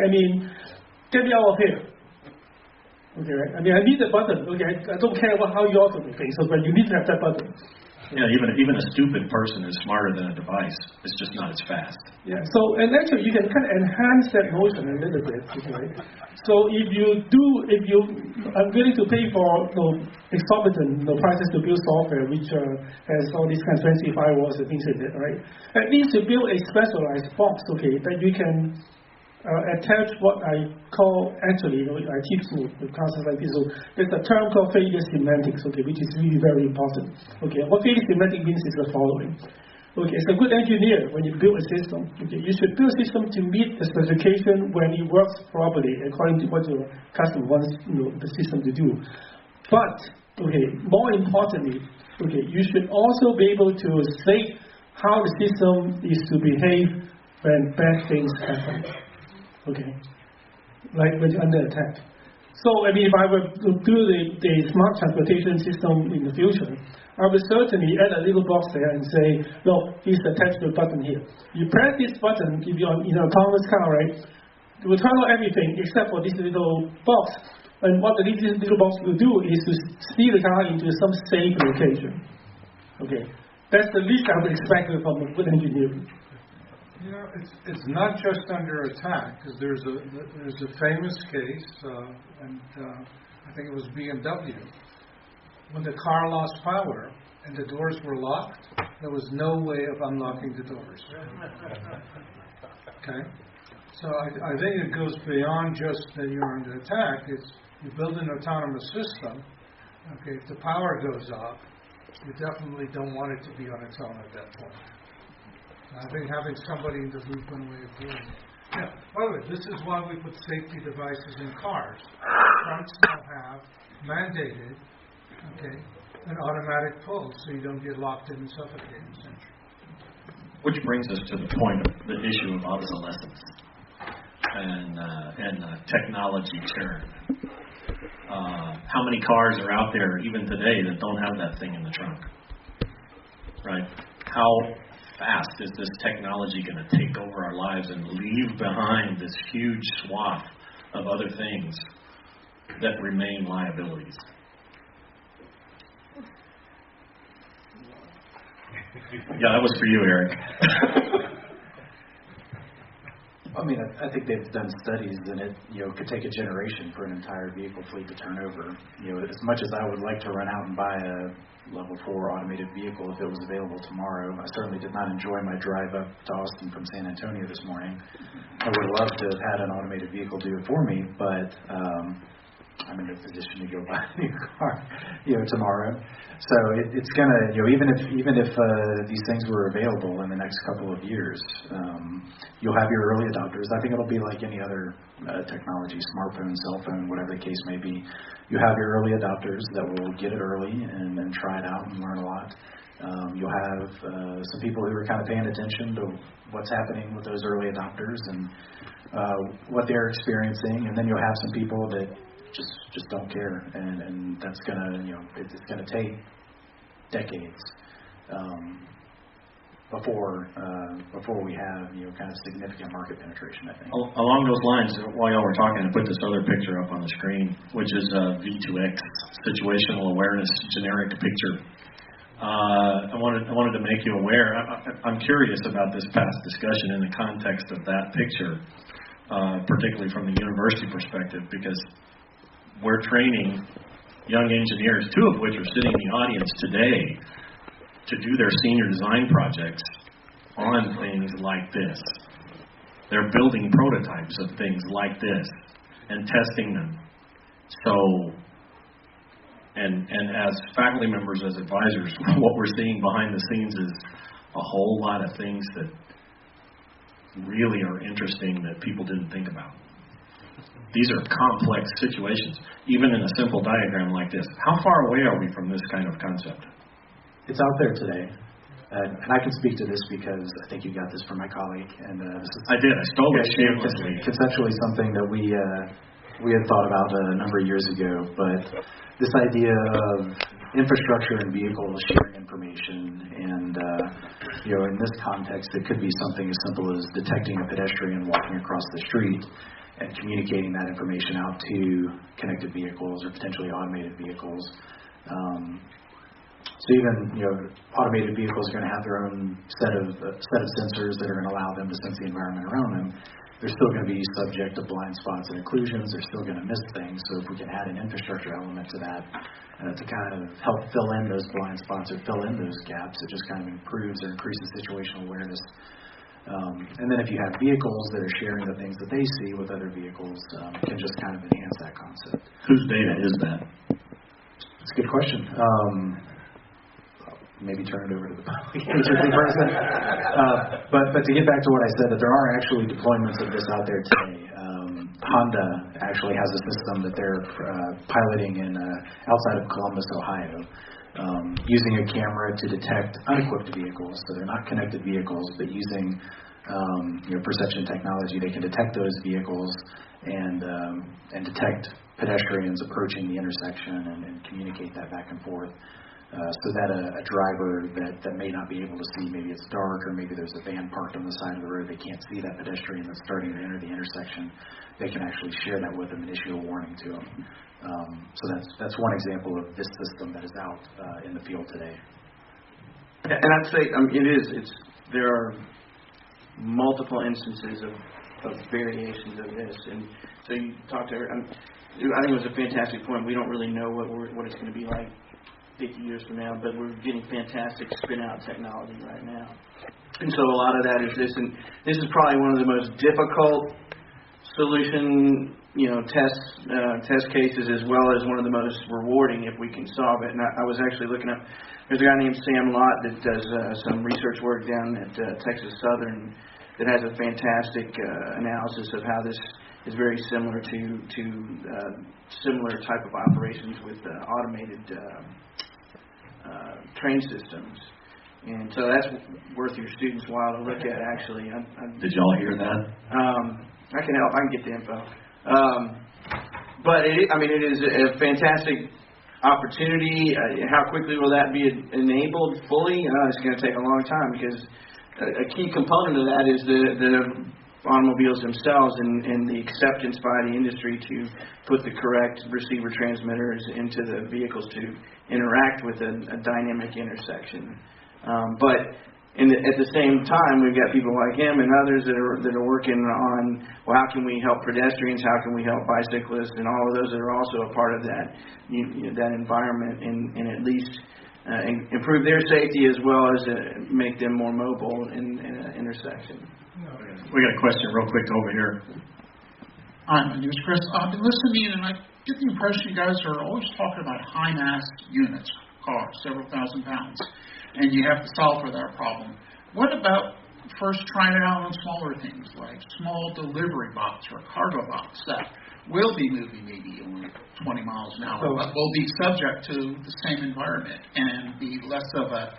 Speaker 5: Get me out of here. Right? I need the button. I don't care how you automate things, but you need to have that button.
Speaker 9: Yeah, even a stupid person is smarter than a device. It's just not as fast.
Speaker 5: Yeah. So, and actually, you can enhance that notion a little bit. So, I'm willing to pay for exorbitant prices to build software, which has all these kinds of fancy firewalls and things like that, right? At least to build a specialized box, that you can attach what I call, I teach with classes like this. So there's a term called failure semantics, which is really very important. What failure semantics means is the following. As a good engineer, when you build a system, you should build a system to meet the specification when it works properly according to what your customer wants the system to do. But more importantly, okay, you should also be able to state how the system is to behave when bad things happen. Okay, like when you're under attack. So, I mean, if I were to do the smart transportation system in the future, I would certainly add a little box there and say, no, here's the textbook button here. You press this button, if you're in an autonomous car, right, it will turn on everything except for this little box. And what this little box will do is to steer the car into some safe location. Okay, that's the least I would expect from a good engineer.
Speaker 6: You know, it's not just under attack, because there's a famous case, and I think it was BMW, when the car lost power and the doors were locked, there was no way of unlocking the doors. Okay, so I think it goes beyond just that you're under attack. It's you build an autonomous system. Okay, if the power goes off, you definitely don't want it to be on its own at that point. I think having somebody in the loop one way of doing it. Yeah, by the way, this is why we put safety devices in cars. Fronts now have mandated, okay, an automatic pull so you don't get locked in and suffocated, essentially.
Speaker 9: Which brings us to the point of the issue of obsolescence and technology churn. How many cars are out there even today that don't have that thing in the trunk? Right? How fast is this technology going to take over our lives and leave behind this huge swath of other things that remain liabilities? Yeah, that was for you, Eric.
Speaker 3: I mean, I think they've done studies, and it could take a generation for an entire vehicle fleet to turn over. As much as I would like to run out and buy a Level 4 automated vehicle if it was available tomorrow, I certainly did not enjoy my drive up to Austin from San Antonio this morning. I would love to have had an automated vehicle do it for me, but I'm in a position to go buy a new car, tomorrow. So it's gonna, even if these things were available in the next couple of years, you'll have your early adopters. I think it'll be like any other technology, smartphone, cell phone, whatever the case may be. You have your early adopters that will get it early and then try it out and learn a lot. You'll have some people who are kind of paying attention to what's happening with those early adopters and what they're experiencing, and then you'll have some people that just don't care, and that's gonna it's gonna take decades before we have kind of significant market penetration, I think.
Speaker 9: Along those lines, while y'all were talking, I put this other picture up on the screen, which is V2X, situational awareness generic picture. I wanted to make you aware. I'm curious about this past discussion in the context of that picture, particularly from the university perspective, because we're training young engineers, two of which are sitting in the audience today, to do their senior design projects on things like this. They're building prototypes of things like this and testing them. So, and as faculty members, as advisors, what we're seeing behind the scenes is a whole lot of things that really are interesting that people didn't think about. These are complex situations, even in a simple diagram like this. How far away are we from this kind of concept?
Speaker 3: It's out there today, and I can speak to this because I think you got this from my colleague. And this is,
Speaker 9: I did. I stole it shamelessly.
Speaker 3: Conceptually, something that we had thought about a number of years ago. But this idea of infrastructure and vehicles sharing information, and in this context, it could be something as simple as detecting a pedestrian walking across the street and communicating that information out to connected vehicles or potentially automated vehicles. So even automated vehicles are going to have their own set of sensors that are going to allow them to sense the environment around them. They're still going to be subject to blind spots and occlusions. They're still going to miss things. So if we can add an infrastructure element to that to kind of help fill in those blind spots or fill in those gaps, it just kind of improves or increases situational awareness. And then if you have vehicles that are sharing the things that they see with other vehicles, it can just kind of enhance that concept.
Speaker 9: Whose data is that?
Speaker 3: It's a good question. Maybe turn it over to the public agency person. But to get back to what I said, that there are actually deployments of this out there today. Honda actually has a system that they're piloting in outside of Columbus, Ohio. using a camera to detect unequipped vehicles. So they're not connected vehicles, but using perception technology, they can detect those vehicles and detect pedestrians approaching the intersection and communicate that back and forth. So that a driver that may not be able to see, maybe it's dark or maybe there's a van parked on the side of the road, they can't see that pedestrian that's starting to enter the intersection, they can actually share that with them and issue a warning to them. So that's one example of this system that is out in the field today.
Speaker 4: And I'd say there are multiple instances of variations of this, and so you talked to her. I think it was a fantastic point. We don't really know what it's going to be like 50 years from now, but we're getting fantastic spin-out technology right now. And so a lot of that is this, and this is probably one of the most difficult solution, test cases, as well as one of the most rewarding if we can solve it. And I was actually looking up, there's a guy named Sam Lott that does some research work down at Texas Southern that has a fantastic analysis of how this is very similar to similar type of operations with automated train systems. And so that's worth your students' while to look at, actually.
Speaker 9: Did y'all hear that?
Speaker 4: I can help. I can get the info. But it is a fantastic opportunity. How quickly will that be enabled fully? It's going to take a long time, because a key component of that is the automobiles themselves and the acceptance by the industry to put the correct receiver transmitters into the vehicles to interact with a dynamic intersection. But at the same time, we've got people like him and others that are working on, well, how can we help pedestrians? How can we help bicyclists? And all of those that are also a part of that that environment, and at least improve their safety as well as make them more mobile in an intersection.
Speaker 9: We got a question real quick over here.
Speaker 10: Hi, my name is Chris. I've been listening, and I get the impression you guys are always talking about high mass units, cars, several thousand pounds, and you have to solve for that problem. What about first trying it out on smaller things like small delivery box or cargo box that will be moving maybe only 20 miles an hour, but will be subject to the same environment and be less of a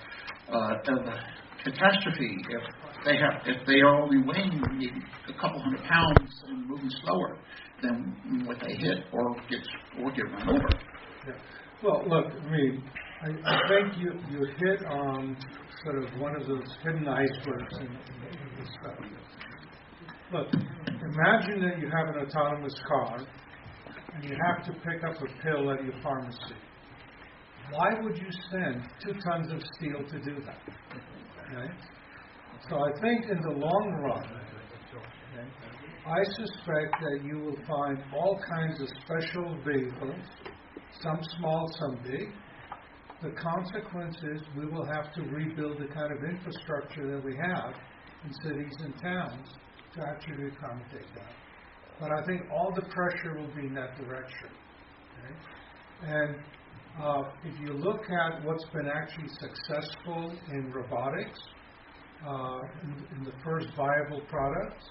Speaker 10: catastrophe if they are only weighing maybe a couple hundred pounds and moving slower than what they hit or get run over.
Speaker 6: Yeah. Well, look, I think you hit on sort of one of those hidden icebergs in this stuff. Look, imagine that you have an autonomous car and you have to pick up a pill at your pharmacy. Why would you spend 2 tons of steel to do that? Okay? So I think in the long run, I suspect that you will find all kinds of special vehicles, some small, some big. The consequence is we will have to rebuild the kind of infrastructure that we have in cities and towns to actually accommodate that. But I think all the pressure will be in that direction. Okay? And if you look at what's been actually successful in robotics, in the first viable products,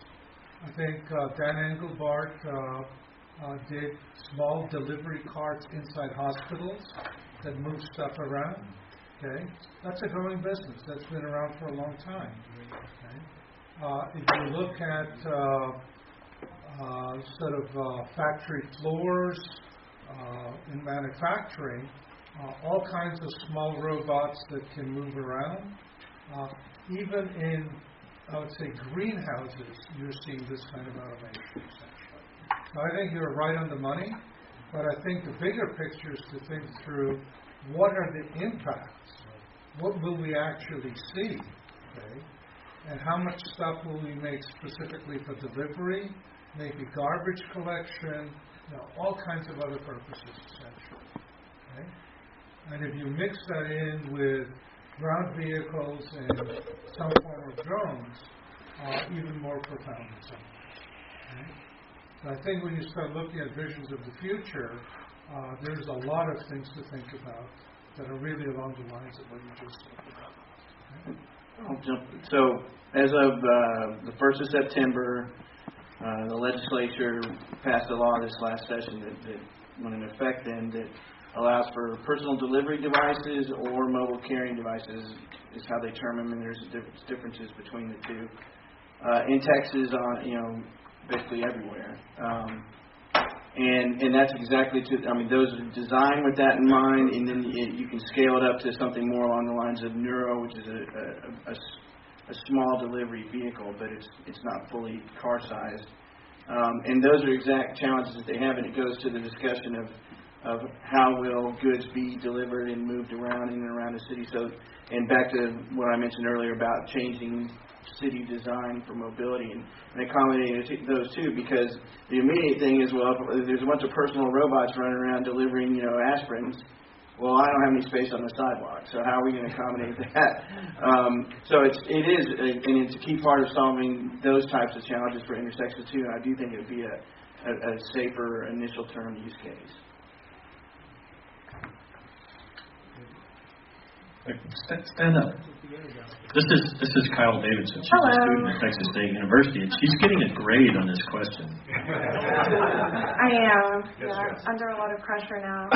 Speaker 6: I think Dan Engelbart did small delivery carts inside hospitals that move stuff around. Okay, that's a growing business. That's been around for a long time. Okay? If you look at sort of factory floors in manufacturing, all kinds of small robots that can move around. Even in, I would say, greenhouses, you're seeing this kind of automation, essentially. So I think you're right on the money, but I think the bigger picture is to think through what are the impacts? What will we actually see? Okay? And how much stuff will we make specifically for delivery, maybe garbage collection, all kinds of other purposes, essentially. Okay? And if you mix that in with ground vehicles and some form of drones, even more profound in some ways. Okay? So I think when you start looking at visions of the future, there's a lot of things to think about that are really along the lines of what you just talked about. Okay?
Speaker 4: I'll jump. So as of the 1st of September, the legislature passed a law this last session that went into effect then that allows for personal delivery devices or mobile carrying devices, is how they term them, and there's differences between the two. In Texas, basically everywhere. And that's exactly those are designed with that in mind, and then you can scale it up to something more along the lines of Neuro, which is a small delivery vehicle, but it's not fully car-sized. And those are exact challenges that they have, and it goes to the discussion of how will goods be delivered and moved around in and around the city. So, and back to what I mentioned earlier about changing city design for mobility and accommodating those two, because the immediate thing is, well, if there's a bunch of personal robots running around delivering, aspirins, well, I don't have any space on the sidewalk, so how are we going to accommodate that? So it is, and it's a key part of solving those types of challenges for intersections too, and I do think it would be a safer initial term use case.
Speaker 9: Stand up. This is Kyle Davidson. She's a student at Texas State University, and she's getting a grade on this question.
Speaker 11: I am. Yeah, under a lot of pressure now.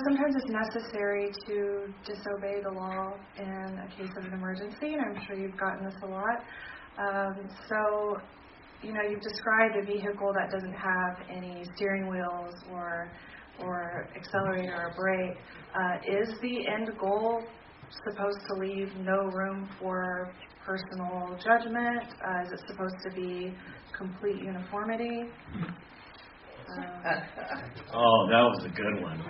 Speaker 11: Sometimes it's necessary to disobey the law in a case of an emergency, and I'm sure you've gotten this a lot. You've described a vehicle that doesn't have any steering wheels or accelerator or brake. Is the end goal supposed to leave no room for personal judgment? Is it supposed to be complete uniformity?
Speaker 9: That was a good one.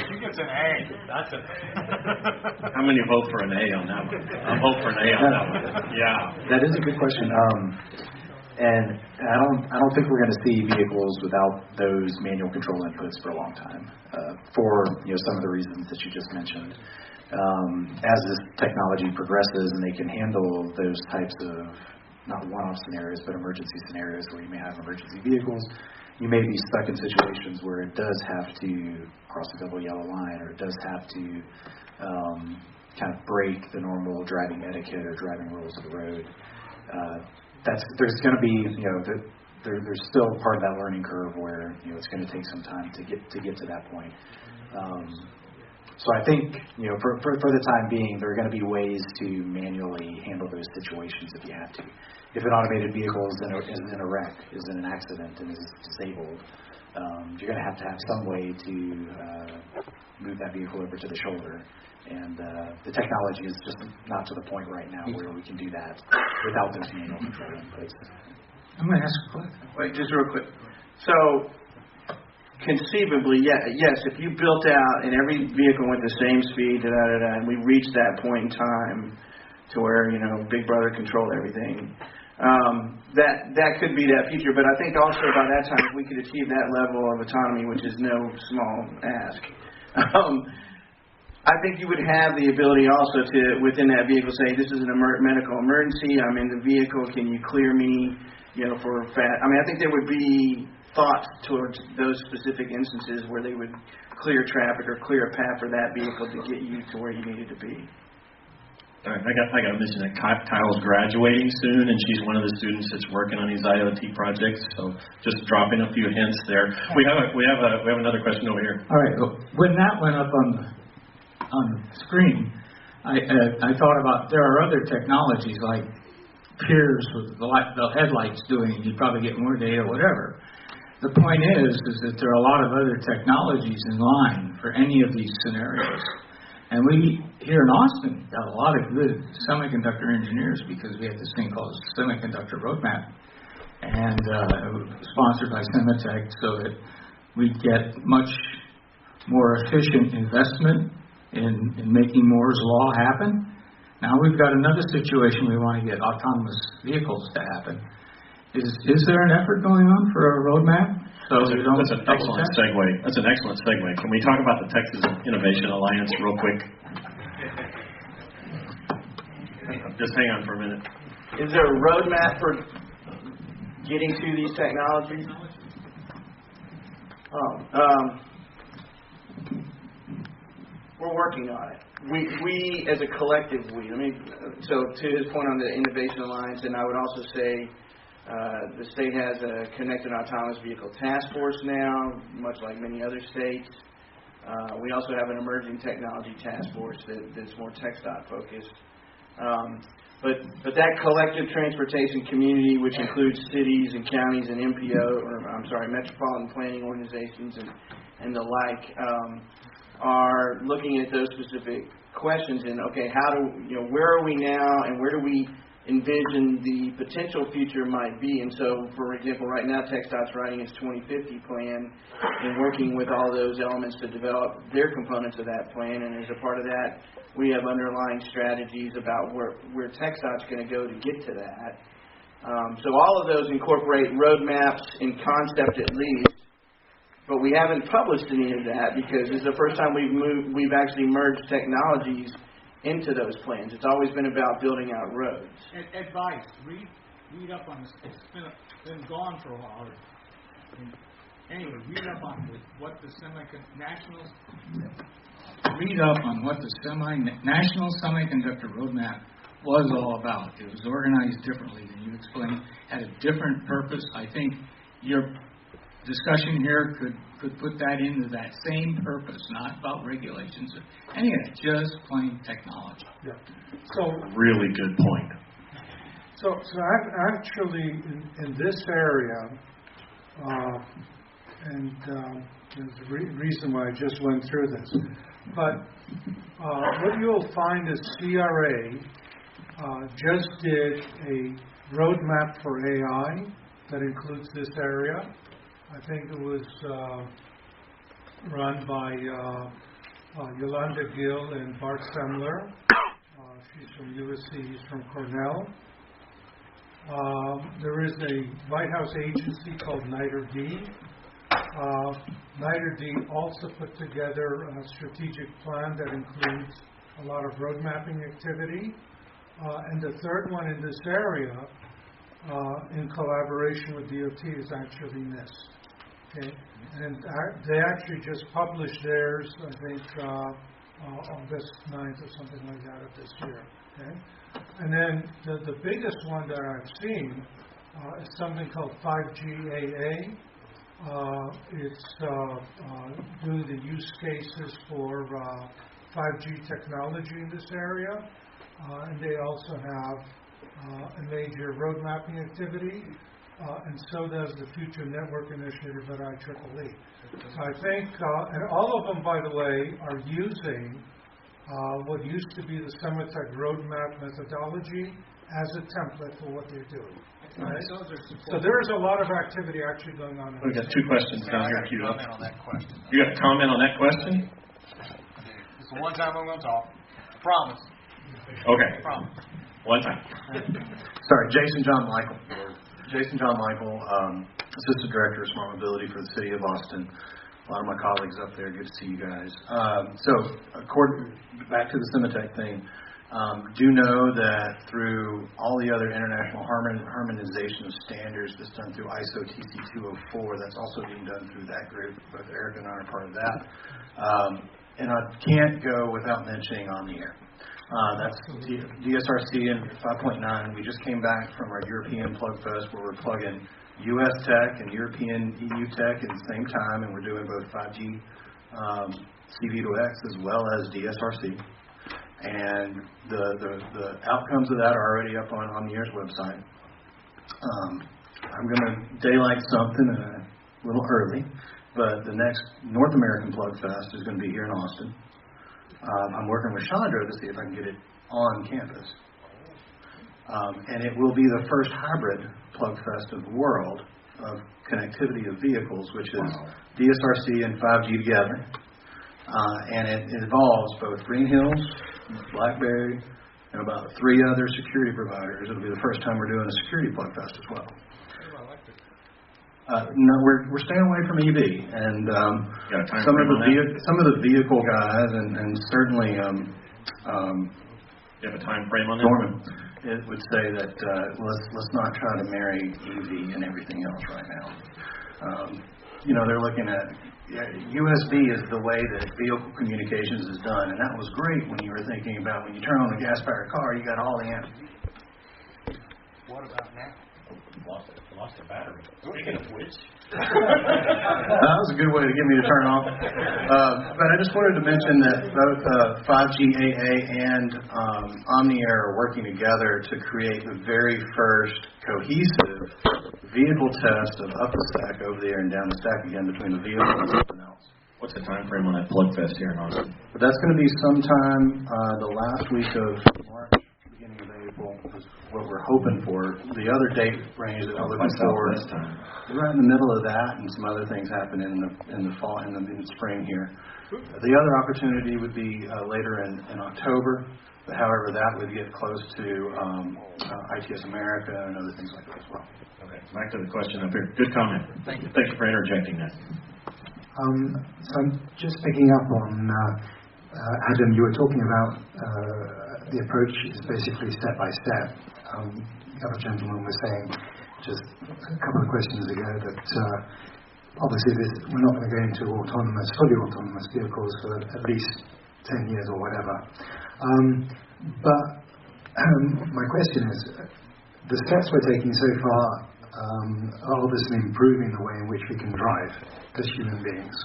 Speaker 7: She gets an A. That's an A.
Speaker 9: How many vote for an A on that one? I'll vote for an A on that one. Yeah.
Speaker 3: That is a good question. And I don't think we're going to see vehicles without those manual control inputs for a long time, for some of the reasons that you just mentioned. As this technology progresses and they can handle those types of not one-off scenarios, but emergency scenarios where you may have emergency vehicles, you may be stuck in situations where it does have to cross a double yellow line, or it does have to kind of break the normal driving etiquette or driving rules of the road. There's going to be, there's still part of that learning curve where it's going to take some time to get to that point. So I think for the time being, there are going to be ways to manually handle those situations if you have to. If an automated vehicle is in a wreck, is in an accident, and is disabled, you're going to have some way to move that vehicle over to the shoulder. And the technology is just not to the point right now where we can do that without those manual control inputs.
Speaker 10: I'm going to ask a question.
Speaker 4: Wait, just real quick. So, conceivably, yes, if you built out and every vehicle went the same speed, and we reached that point in time to where, Big Brother controlled everything, that could be that future. But I think also by that time, if we could achieve that level of autonomy, which is no small ask, I think you would have the ability also to, within that vehicle, say, this is a medical emergency, I'm in the vehicle, can you clear me, for I think there would be thoughts towards those specific instances where they would clear traffic or clear a path for that vehicle to get you to where you needed to be.
Speaker 9: All right, I got to mention that Kyle's graduating soon, and she's one of the students that's working on these IoT projects. So just dropping a few hints there. We have another question over here.
Speaker 10: All right. Well, when that went up on the screen, I thought about there are other technologies like peers with the headlights doing. You'd probably get more data, whatever. The point is that there are a lot of other technologies in line for any of these scenarios. And we, here in Austin, got a lot of good semiconductor engineers because we have this thing called Semiconductor Roadmap, and sponsored by Semitech, so that we get much more efficient investment in making Moore's Law happen. Now we've got another situation we want to get autonomous vehicles to happen. Is there an effort going on for a roadmap?
Speaker 9: That's an excellent segue. That's an excellent segue. Can we talk about the Texas Innovation Alliance real quick? Just hang on for a minute.
Speaker 4: Is there a roadmap for getting to these technologies? We're working on it. We as a collective, so to his point on the Innovation Alliance, and I would also say The state has a connected autonomous vehicle task force now, much like many other states. We also have an emerging technology task force that's more TxDOT focused. But that collective transportation community, which includes cities and counties and metropolitan planning organizations and the like, are looking at those specific questions and where are we now and where do we envision the potential future might be. And so, for example, right now TxDOT's writing its 2050 plan and working with all those elements to develop their components of that plan. And as a part of that, we have underlying strategies about where TxDOT's going to go to get to that. So all of those incorporate roadmaps in concept at least, but we haven't published any of that because it's the first time we've actually merged technologies into those plans. It's always been about building out roads.
Speaker 7: Advice: read up on this. It's been gone for a while. Anyway, read up on what the National Semiconductor Roadmap was all about. It was organized differently than you explained. Had a different purpose. I think your discussion here could put that into that same purpose, not about regulations or any of it, just plain technology.
Speaker 5: Yeah. So
Speaker 9: really good point.
Speaker 5: So actually in this area, there's a reason why I just went through this. But what you'll find is CRA just did a roadmap for AI that includes this area. I think it was run by Yolanda Gill and Bart Semler. She's from USC, he's from Cornell. There is a White House agency called NITRD. NITRD also put together a strategic plan that includes a lot of road mapping activity. And the third one in this area, in collaboration with DOT, is actually NIST. Okay, and they actually just published theirs, I think, August 9th or something like that of this year. Okay, and then the biggest one that I've seen is something called 5GAA. It's doing the use cases for 5G technology in this area, and they also have a major road mapping activity. And so does the Future Network Initiative at IEEE. So I think, and all of them, by the way, are using what used to be the Semitech roadmap methodology as a template for what they're doing. Right? So there is a lot of activity actually going on.
Speaker 9: We've got two questions down here queued up.
Speaker 7: On that question.
Speaker 9: You got a comment on that question?
Speaker 7: It's the one time I'm going to talk. I promise.
Speaker 9: Okay.
Speaker 7: I promise.
Speaker 9: One time.
Speaker 12: Sorry, Jason John Michael, Assistant Director of Smart Mobility for the City of Austin. A lot of my colleagues up there. Good to see you guys. Back to the Semitech thing. Do know that through all the other international harmonization of standards that's done through ISO TC 204, that's also being done through that group. Both Eric and I are part of that. And I can't go without mentioning on the air. That's DSRC and 5.9. We just came back from our European Plug Fest where we're plugging U.S. tech and European EU tech at the same time, and we're doing both 5G C-V2X as well as DSRC. And the outcomes of that are already up on the air's website. I'm going to daylight something a little early, but the next North American Plug Fest is going to be here in Austin. I'm working with Chandra to see if I can get it on campus. And it will be the first hybrid Plug Fest of the world of connectivity of vehicles, which is DSRC and 5G together. And it involves both Green Hills, BlackBerry, and about 3 other security providers. It'll be the first time we're doing a security Plug Fest as well. No, we're staying away from EV, and some of the vehicle guys, and certainly
Speaker 9: you have a time frame on that?
Speaker 12: Norman, it would say that let's not try to marry EV and everything else right now. They're looking at USB is the way that vehicle communications is done, and that was great when you were thinking about when you turn on a gas-powered car, you got all the amps.
Speaker 7: What about now?
Speaker 9: lost their battery. Speaking of which.
Speaker 12: That was a good way to get me to turn off. But I just wanted to mention that both 5G AA and OmniAir are working together to create the very first cohesive vehicle test of up the stack, over the air, and down the stack again between the vehicle and something else.
Speaker 9: What's the time frame on that plug fest here in Austin?
Speaker 12: But that's going to be sometime the last week of March, beginning of April, is what we're hoping for. The other date range that we're looking for is right in the middle of that, and some other things happen in the fall, in the spring here. The other opportunity would be later in October. But however, that would get close to ITS America and other things like that as well.
Speaker 9: Okay, back to the question up here. Good comment. Thank you. Thank you for interjecting that.
Speaker 13: So I'm just picking up on Adam. You were talking about the approach is basically step by step. The other gentleman was saying just a couple of questions ago that obviously we're not going to go into fully autonomous vehicles for at least 10 years or whatever. But my question is, the steps we're taking so far are obviously improving the way in which we can drive as human beings.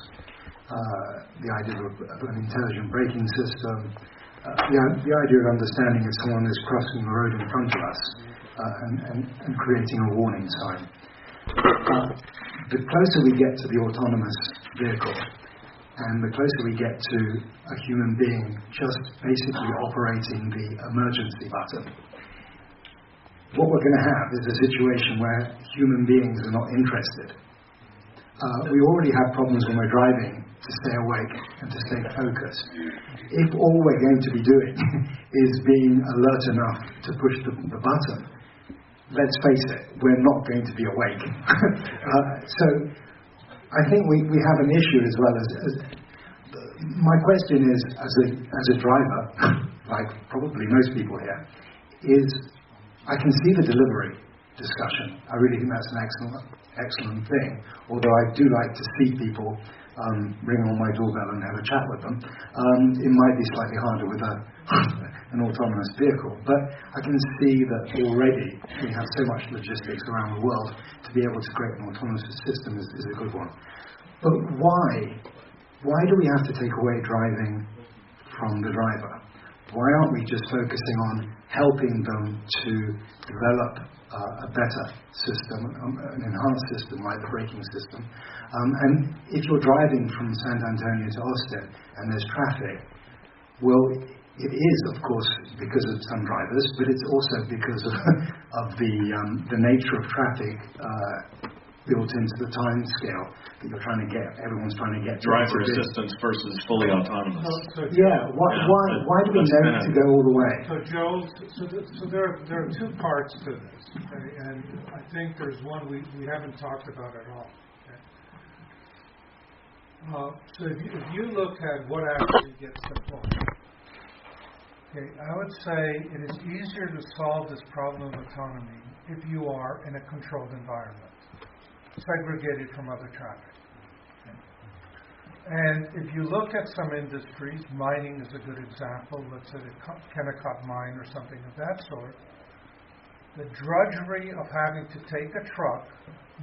Speaker 13: The idea of an intelligent braking system, the idea of understanding if someone is crossing the road in front of us and creating a warning sign. The closer we get to the autonomous vehicle, and the closer we get to a human being just basically operating the emergency button, what we're going to have is a situation where human beings are not interested. We already have problems when we're driving to stay awake and to stay focused. If all we're going to be doing is being alert enough to push the button, let's face it, we're not going to be awake. So I think we have an issue as well. As my question is, as a driver, like probably most people here, is I can see the delivery discussion. I really think that's an excellent thing. Although I do like to see people ring on my doorbell and have a chat with them. It might be slightly harder with an autonomous vehicle, but I can see that already we have so much logistics around the world to be able to create an autonomous system is a good one. But why do we have to take away driving from the driver? Why aren't we just focusing on helping them to develop a better system, an enhanced system like the braking system? And if you're driving from San Antonio to Austin and there's traffic, well, it is, of course, because of some drivers, but it's also because of the nature of traffic built into the time scale that you're trying to get. Everyone's trying to get
Speaker 9: driver assistance versus fully autonomous.
Speaker 13: Why do we need to go all the way?
Speaker 6: So Joe, there are two parts to this, okay? And I think there's one we haven't talked about at all. Okay? So if you look at what actually gets deployed, okay, I would say it is easier to solve this problem of autonomy if you are in a controlled environment, segregated from other traffic. Okay. And if you look at some industries, mining is a good example, let's say the Kennecott mine or something of that sort, the drudgery of having to take a truck,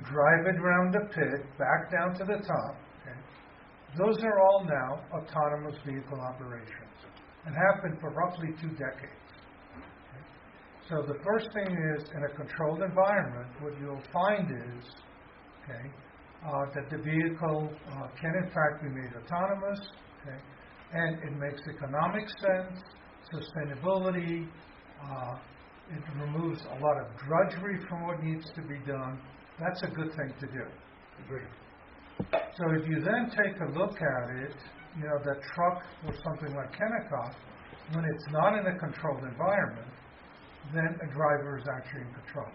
Speaker 6: drive it around the pit, back down to the top, okay, those are all now autonomous vehicle operations and have been for roughly 2 decades. Okay. So the first thing is, in a controlled environment, what you'll find is that the vehicle can in fact be made autonomous, okay, and it makes economic sense, sustainability, it removes a lot of drudgery from what needs to be done. That's a good thing to do. Agreed. So if you then take a look at it, that truck or something like Kennecott, when it's not in a controlled environment, then a driver is actually in control.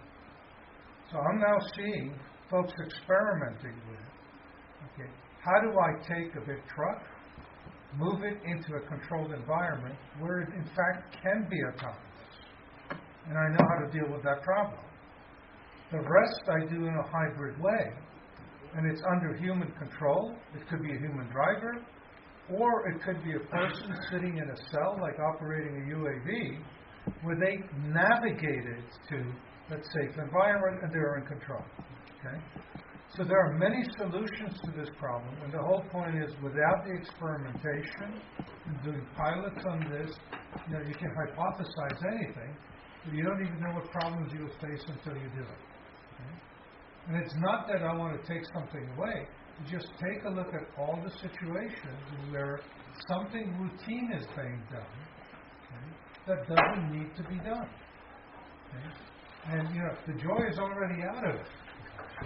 Speaker 6: So I'm now seeing folks experimenting with, okay, how do I take a big truck, move it into a controlled environment where it in fact can be autonomous, and I know how to deal with that problem. The rest I do in a hybrid way, and it's under human control. It could be a human driver, or it could be a person sitting in a cell, like operating a UAV, where they navigate it to that's safe environment, and they're in control. Okay? So there are many solutions to this problem, and the whole point is without the experimentation and doing pilots on this, you can hypothesize anything, but you don't even know what problems you'll face until you do it. Okay? And it's not that I want to take something away. You just take a look at all the situations where something routine is being done, okay, that doesn't need to be done. Okay? And, the joy is already out of it.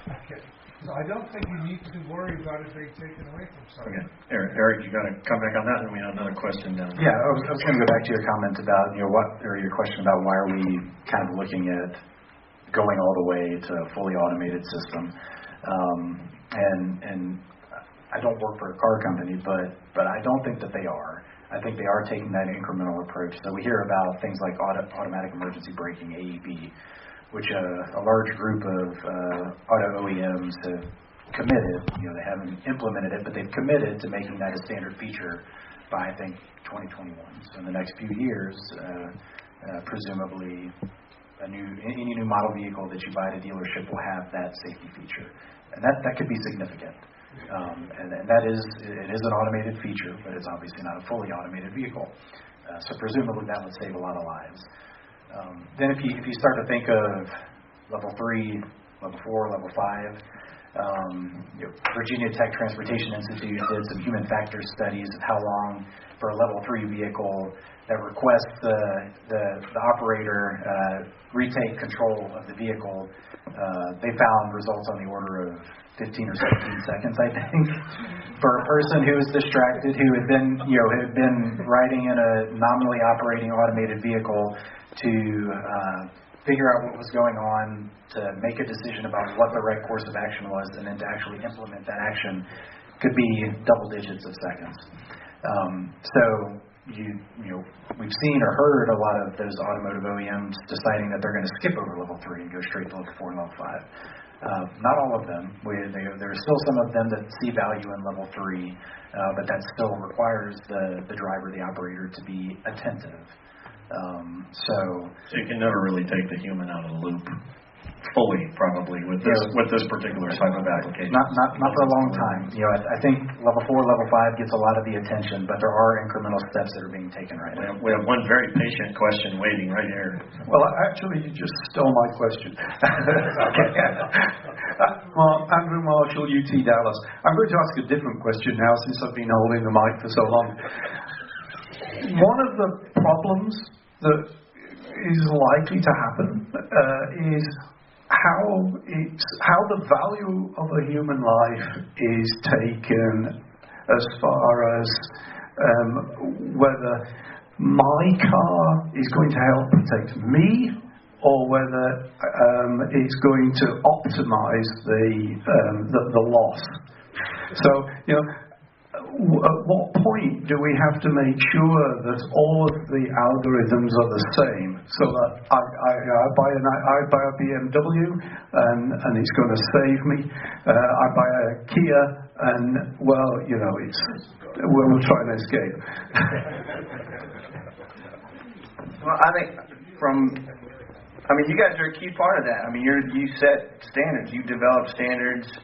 Speaker 6: Okay. So I don't think you need to worry about it being taken away from someone.
Speaker 9: Okay. Eric, you got to come back on that, and we have another question down there.
Speaker 3: Yeah, I was going to go back to your comment about, your question about why are we kind of looking at going all the way to a fully automated system. And I don't work for a car company, but I don't think that they are. I think they are taking that incremental approach. So we hear about things like automatic emergency braking, AEB, which a large group of auto OEMs have committed. They haven't implemented it, but they've committed to making that a standard feature by, I think, 2021. So in the next few years, presumably, any new model vehicle that you buy at a dealership will have that safety feature, and that could be significant. And it is an automated feature, but it's obviously not a fully automated vehicle. So presumably that would save a lot of lives. Then if you start to think of level 3, level 4, level 5, Virginia Tech Transportation Institute did some human factor studies of how long for a level 3 vehicle that requests the operator retake control of the vehicle. They found results on the order of 15 or 17 seconds, I think, for a person who was distracted, who had been riding in a nominally operating automated vehicle to figure out what was going on, to make a decision about what the right course of action was, and then to actually implement that action could be double digits of seconds. So we've seen or heard a lot of those automotive OEMs deciding that they're going to skip over level 3 and go straight to level 4 and level 5. Not all of them. There are still some of them that see value in level 3, but that still requires the driver, the operator, to be attentive. So
Speaker 9: you can never really take the human out of the loop fully, probably, with this particular type of application.
Speaker 3: Not for a long time. I think level 4, level 5 gets a lot of the attention, but there are incremental steps that are being taken right now.
Speaker 9: We have one very patient question waiting right here.
Speaker 14: Well, actually, you just stole my question. Okay. Andrew Marshall, UT Dallas. I'm going to ask a different question now since I've been holding the mic for so long. One of the problems that is likely to happen is how the value of a human life is taken as far as whether my car is going to help protect me or whether it's going to optimize the loss. So, at what point do we have to make sure that all of the algorithms are the same, so that I buy a BMW and it's going to save me. I buy a Kia and we'll try and escape.
Speaker 4: Well, I think you guys are a key part of that. You set standards, you develop standards.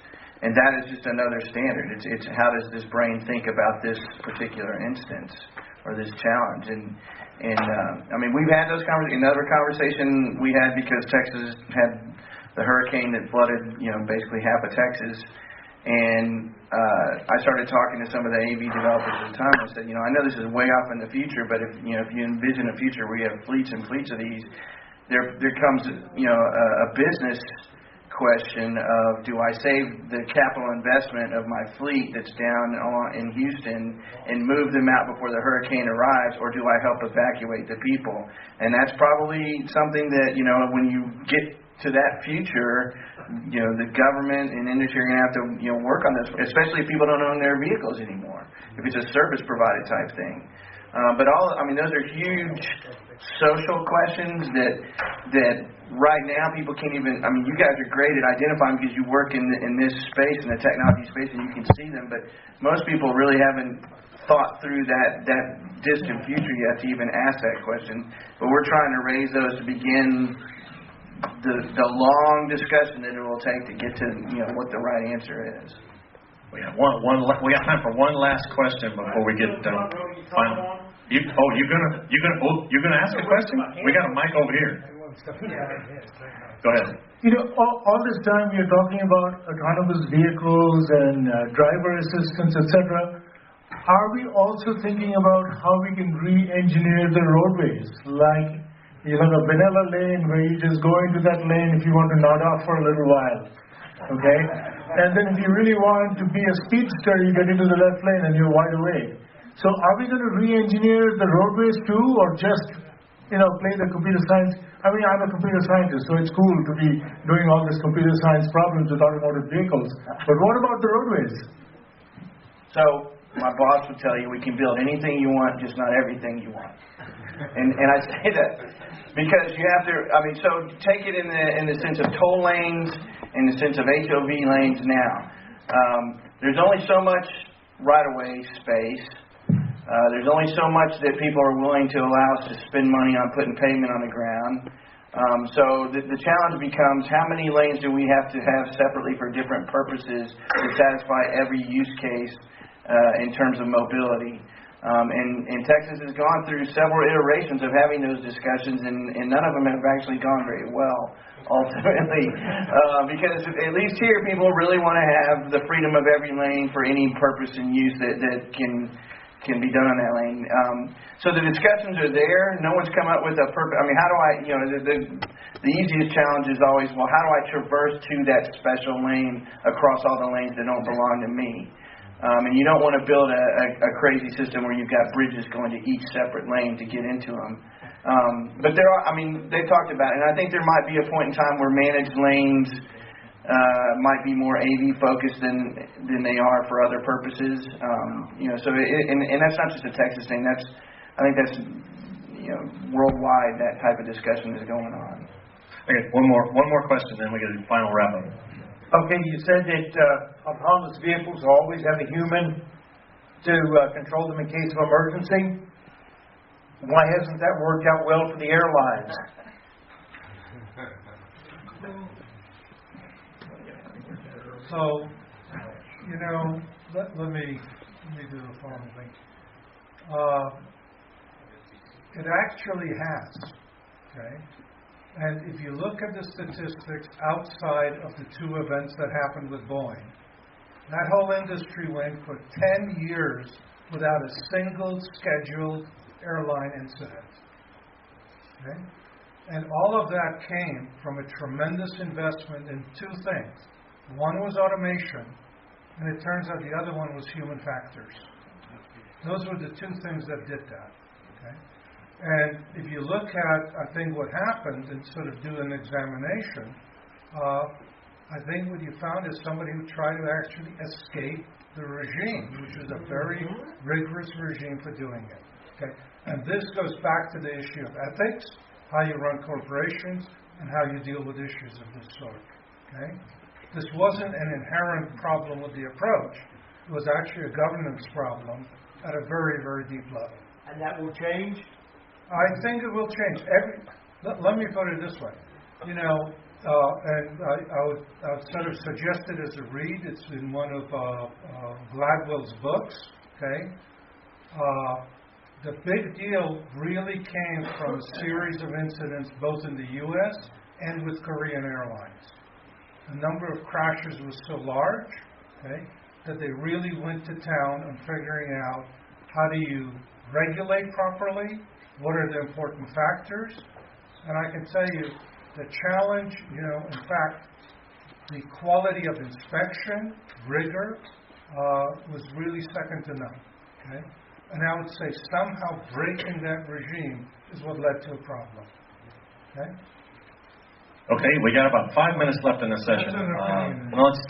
Speaker 4: And that is just another standard. It's how does this brain think about this particular instance or this challenge? And we've had those conversations. Another conversation we had because Texas had the hurricane that flooded, basically half of Texas. And I started talking to some of the AV developers at the time. I said, I know this is way off in the future, but if you envision a future where you have fleets and fleets of these, there comes a business question of, do I save the capital investment of my fleet that's down in Houston and move them out before the hurricane arrives, or do I help evacuate the people? And that's probably something that, when you get to that future, the government and industry are going to have to, work on this, especially if people don't own their vehicles anymore, if it's a service provided type thing. But those are huge social questions that right now people can't even. You guys are great at identifying because you work in this space, in the technology space, and you can see them. But most people really haven't thought through that distant future yet to even ask that question. But we're trying to raise those to begin the long discussion that it will take to get to what the right answer is.
Speaker 9: We got we got time for one last question before we get final. You're gonna ask a question? We got a mic over here. Go ahead.
Speaker 8: All this time we are talking about autonomous vehicles and driver assistance, etc. Are we also thinking about how we can re-engineer the roadways? Like you have a vanilla lane where you just go into that lane if you want to nod off for a little while. Okay? And then if you really want to be a speedster, you get into the left lane and you're wide awake. So are we going to re-engineer the roadways too, or just, play the computer science? I mean, I'm a computer scientist, so it's cool to be doing all this computer science problems with automotive vehicles. But what about the roadways?
Speaker 4: So my boss would tell you we can build anything you want, just not everything you want. And I say that because you have to, so take it in the sense of toll lanes, in the sense of HOV lanes now. There's only so much right-of-way space. There's only so much that people are willing to allow us to spend money on putting pavement on the ground. So the challenge becomes how many lanes do we have to have separately for different purposes to satisfy every use case in terms of mobility. And Texas has gone through several iterations of having those discussions, and none of them have actually gone very well, ultimately. Because at least here, people really want to have the freedom of every lane for any purpose and use that can be done on that lane. So the discussions are there. No one's come up with a purpose. How do I, the easiest challenge is always, well, how do I traverse to that special lane across all the lanes that don't belong to me? And you don't want to build a crazy system where you've got bridges going to each separate lane to get into them. But there are, they talked about it, and I think there might be a point in time where managed lanes might be more AV focused than they are for other purposes. So and that's not just a Texas thing. I think that's worldwide. That type of discussion is going on.
Speaker 9: Okay, one more question, then we get a final wrap up.
Speaker 15: Okay, you said that autonomous vehicles always have a human to control them in case of emergency. Why hasn't that worked out well for the airlines?
Speaker 6: So, let me do the following thing. It actually has, okay? And if you look at the statistics outside of the two events that happened with Boeing, that whole industry went for 10 years without a single scheduled airline incident. Okay? And all of that came from a tremendous investment in two things. One was automation, and it turns out the other one was human factors. Those were the two things that did that. Okay? And if you look at, I think, what happened and sort of do an examination, I think what you found is somebody who tried to actually escape the regime, which is a very rigorous regime for doing it. Okay? And this goes back to the issue of ethics, how you run corporations, and how you deal with issues of this sort. Okay? This wasn't an inherent problem with the approach. It was actually a governance problem at a very, very deep level.
Speaker 15: And that will change?
Speaker 6: I think it will change. Let me put it this way. And I would sort of suggest it as a read. It's in one of Gladwell's books. Okay? The big deal really came from a series of incidents both in the U.S. and with Korean Airlines. The number of crashes was so large, okay, that they really went to town on figuring out how do you regulate properly, what are the important factors, and I can tell you the challenge, in fact, the quality of inspection, rigor, was really second to none. Okay? And I would say somehow breaking that regime is what led to a problem. Okay?
Speaker 9: Okay, we got about 5 minutes left in the session. Let's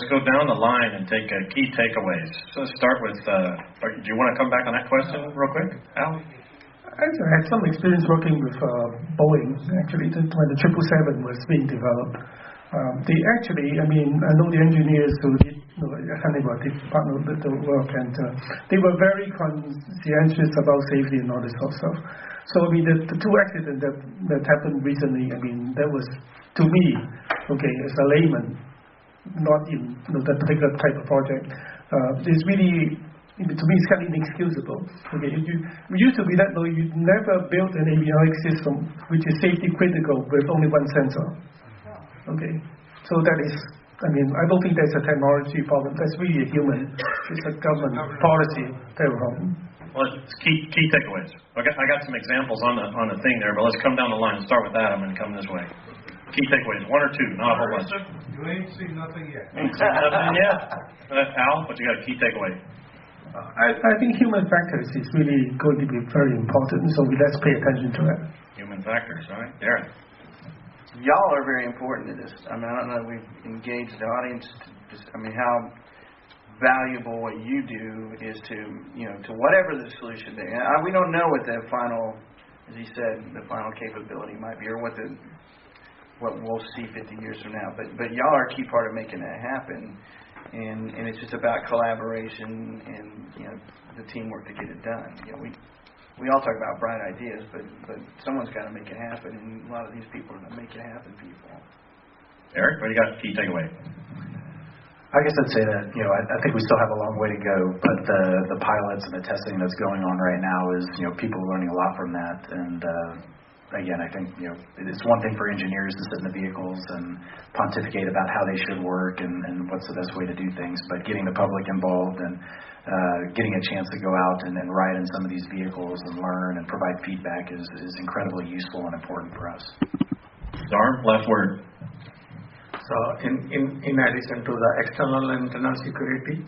Speaker 9: go down the line and take key takeaways. So let's start with. Do you want to come back on that question real quick, Al?
Speaker 5: I had some experience working with Boeing. Actually, when the 777 was being developed, they actually, I know the engineers who did partner with the work, and they were very conscientious about safety and all this sort of stuff. So I mean, the two accidents that happened recently, I mean, that was, to me, okay, as a layman, not in that particular type of project, is really, to me, it's kind of inexcusable. Okay, we used to be that though you never built an avionics system which is safety critical with only one sensor. Okay, so that is, I mean, I don't think that's a technology problem. That's really a human. It's a government policy type of problem.
Speaker 9: Well, it's key takeaways. I got some examples on the thing there, but let's come down the line and start with that. I'm going to come this way. Key takeaways, one or two, not a whole bunch.
Speaker 6: You ain't seen nothing yet.
Speaker 9: Ain't seen nothing yet. Al, what you got? A key takeaway.
Speaker 5: I think human factors is really going to be very important, so let's pay attention to it.
Speaker 9: Human factors, all right. Darren.
Speaker 4: Y'all are very important to this. I mean, I don't know if we've engaged the audience how valuable what you do is to whatever the solution is. We don't know what the final, as he said, the final capability might be, or what we'll see 50 years from now. But y'all are a key part of making that happen, and it's just about collaboration and the teamwork to get it done. We all talk about bright ideas, but someone's got to make it happen, and a lot of these people are the make it happen people.
Speaker 9: Eric, what do you got? Key takeaway.
Speaker 3: I guess I'd say that I think we still have a long way to go, but the pilots and the testing that's going on right now is people are learning a lot from that. And again, I think it's one thing for engineers to sit in the vehicles and pontificate about how they should work and what's the best way to do things, but getting the public involved and getting a chance to go out and ride in some of these vehicles and learn and provide feedback is incredibly useful and important for us.
Speaker 9: Darm, last word.
Speaker 16: So in addition to the external and internal security,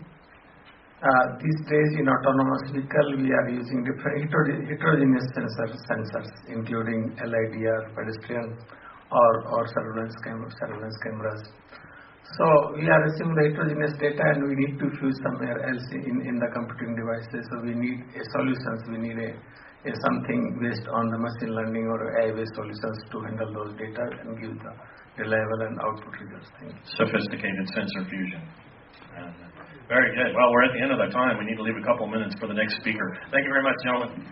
Speaker 16: these days in autonomous vehicle we are using different heterogeneous sensors, including LiDAR, pedestrian, or surveillance cameras. So we are receiving the heterogeneous data and we need to fuse somewhere else in the computing devices. So we need a solutions. We need a something based on the machine learning or AI-based solutions to handle those data and give the reliable and output results.
Speaker 9: Sophisticated sensor fusion. Very good. Well, we're at the end of our time. We need to leave a couple minutes for the next speaker. Thank you very much, gentlemen.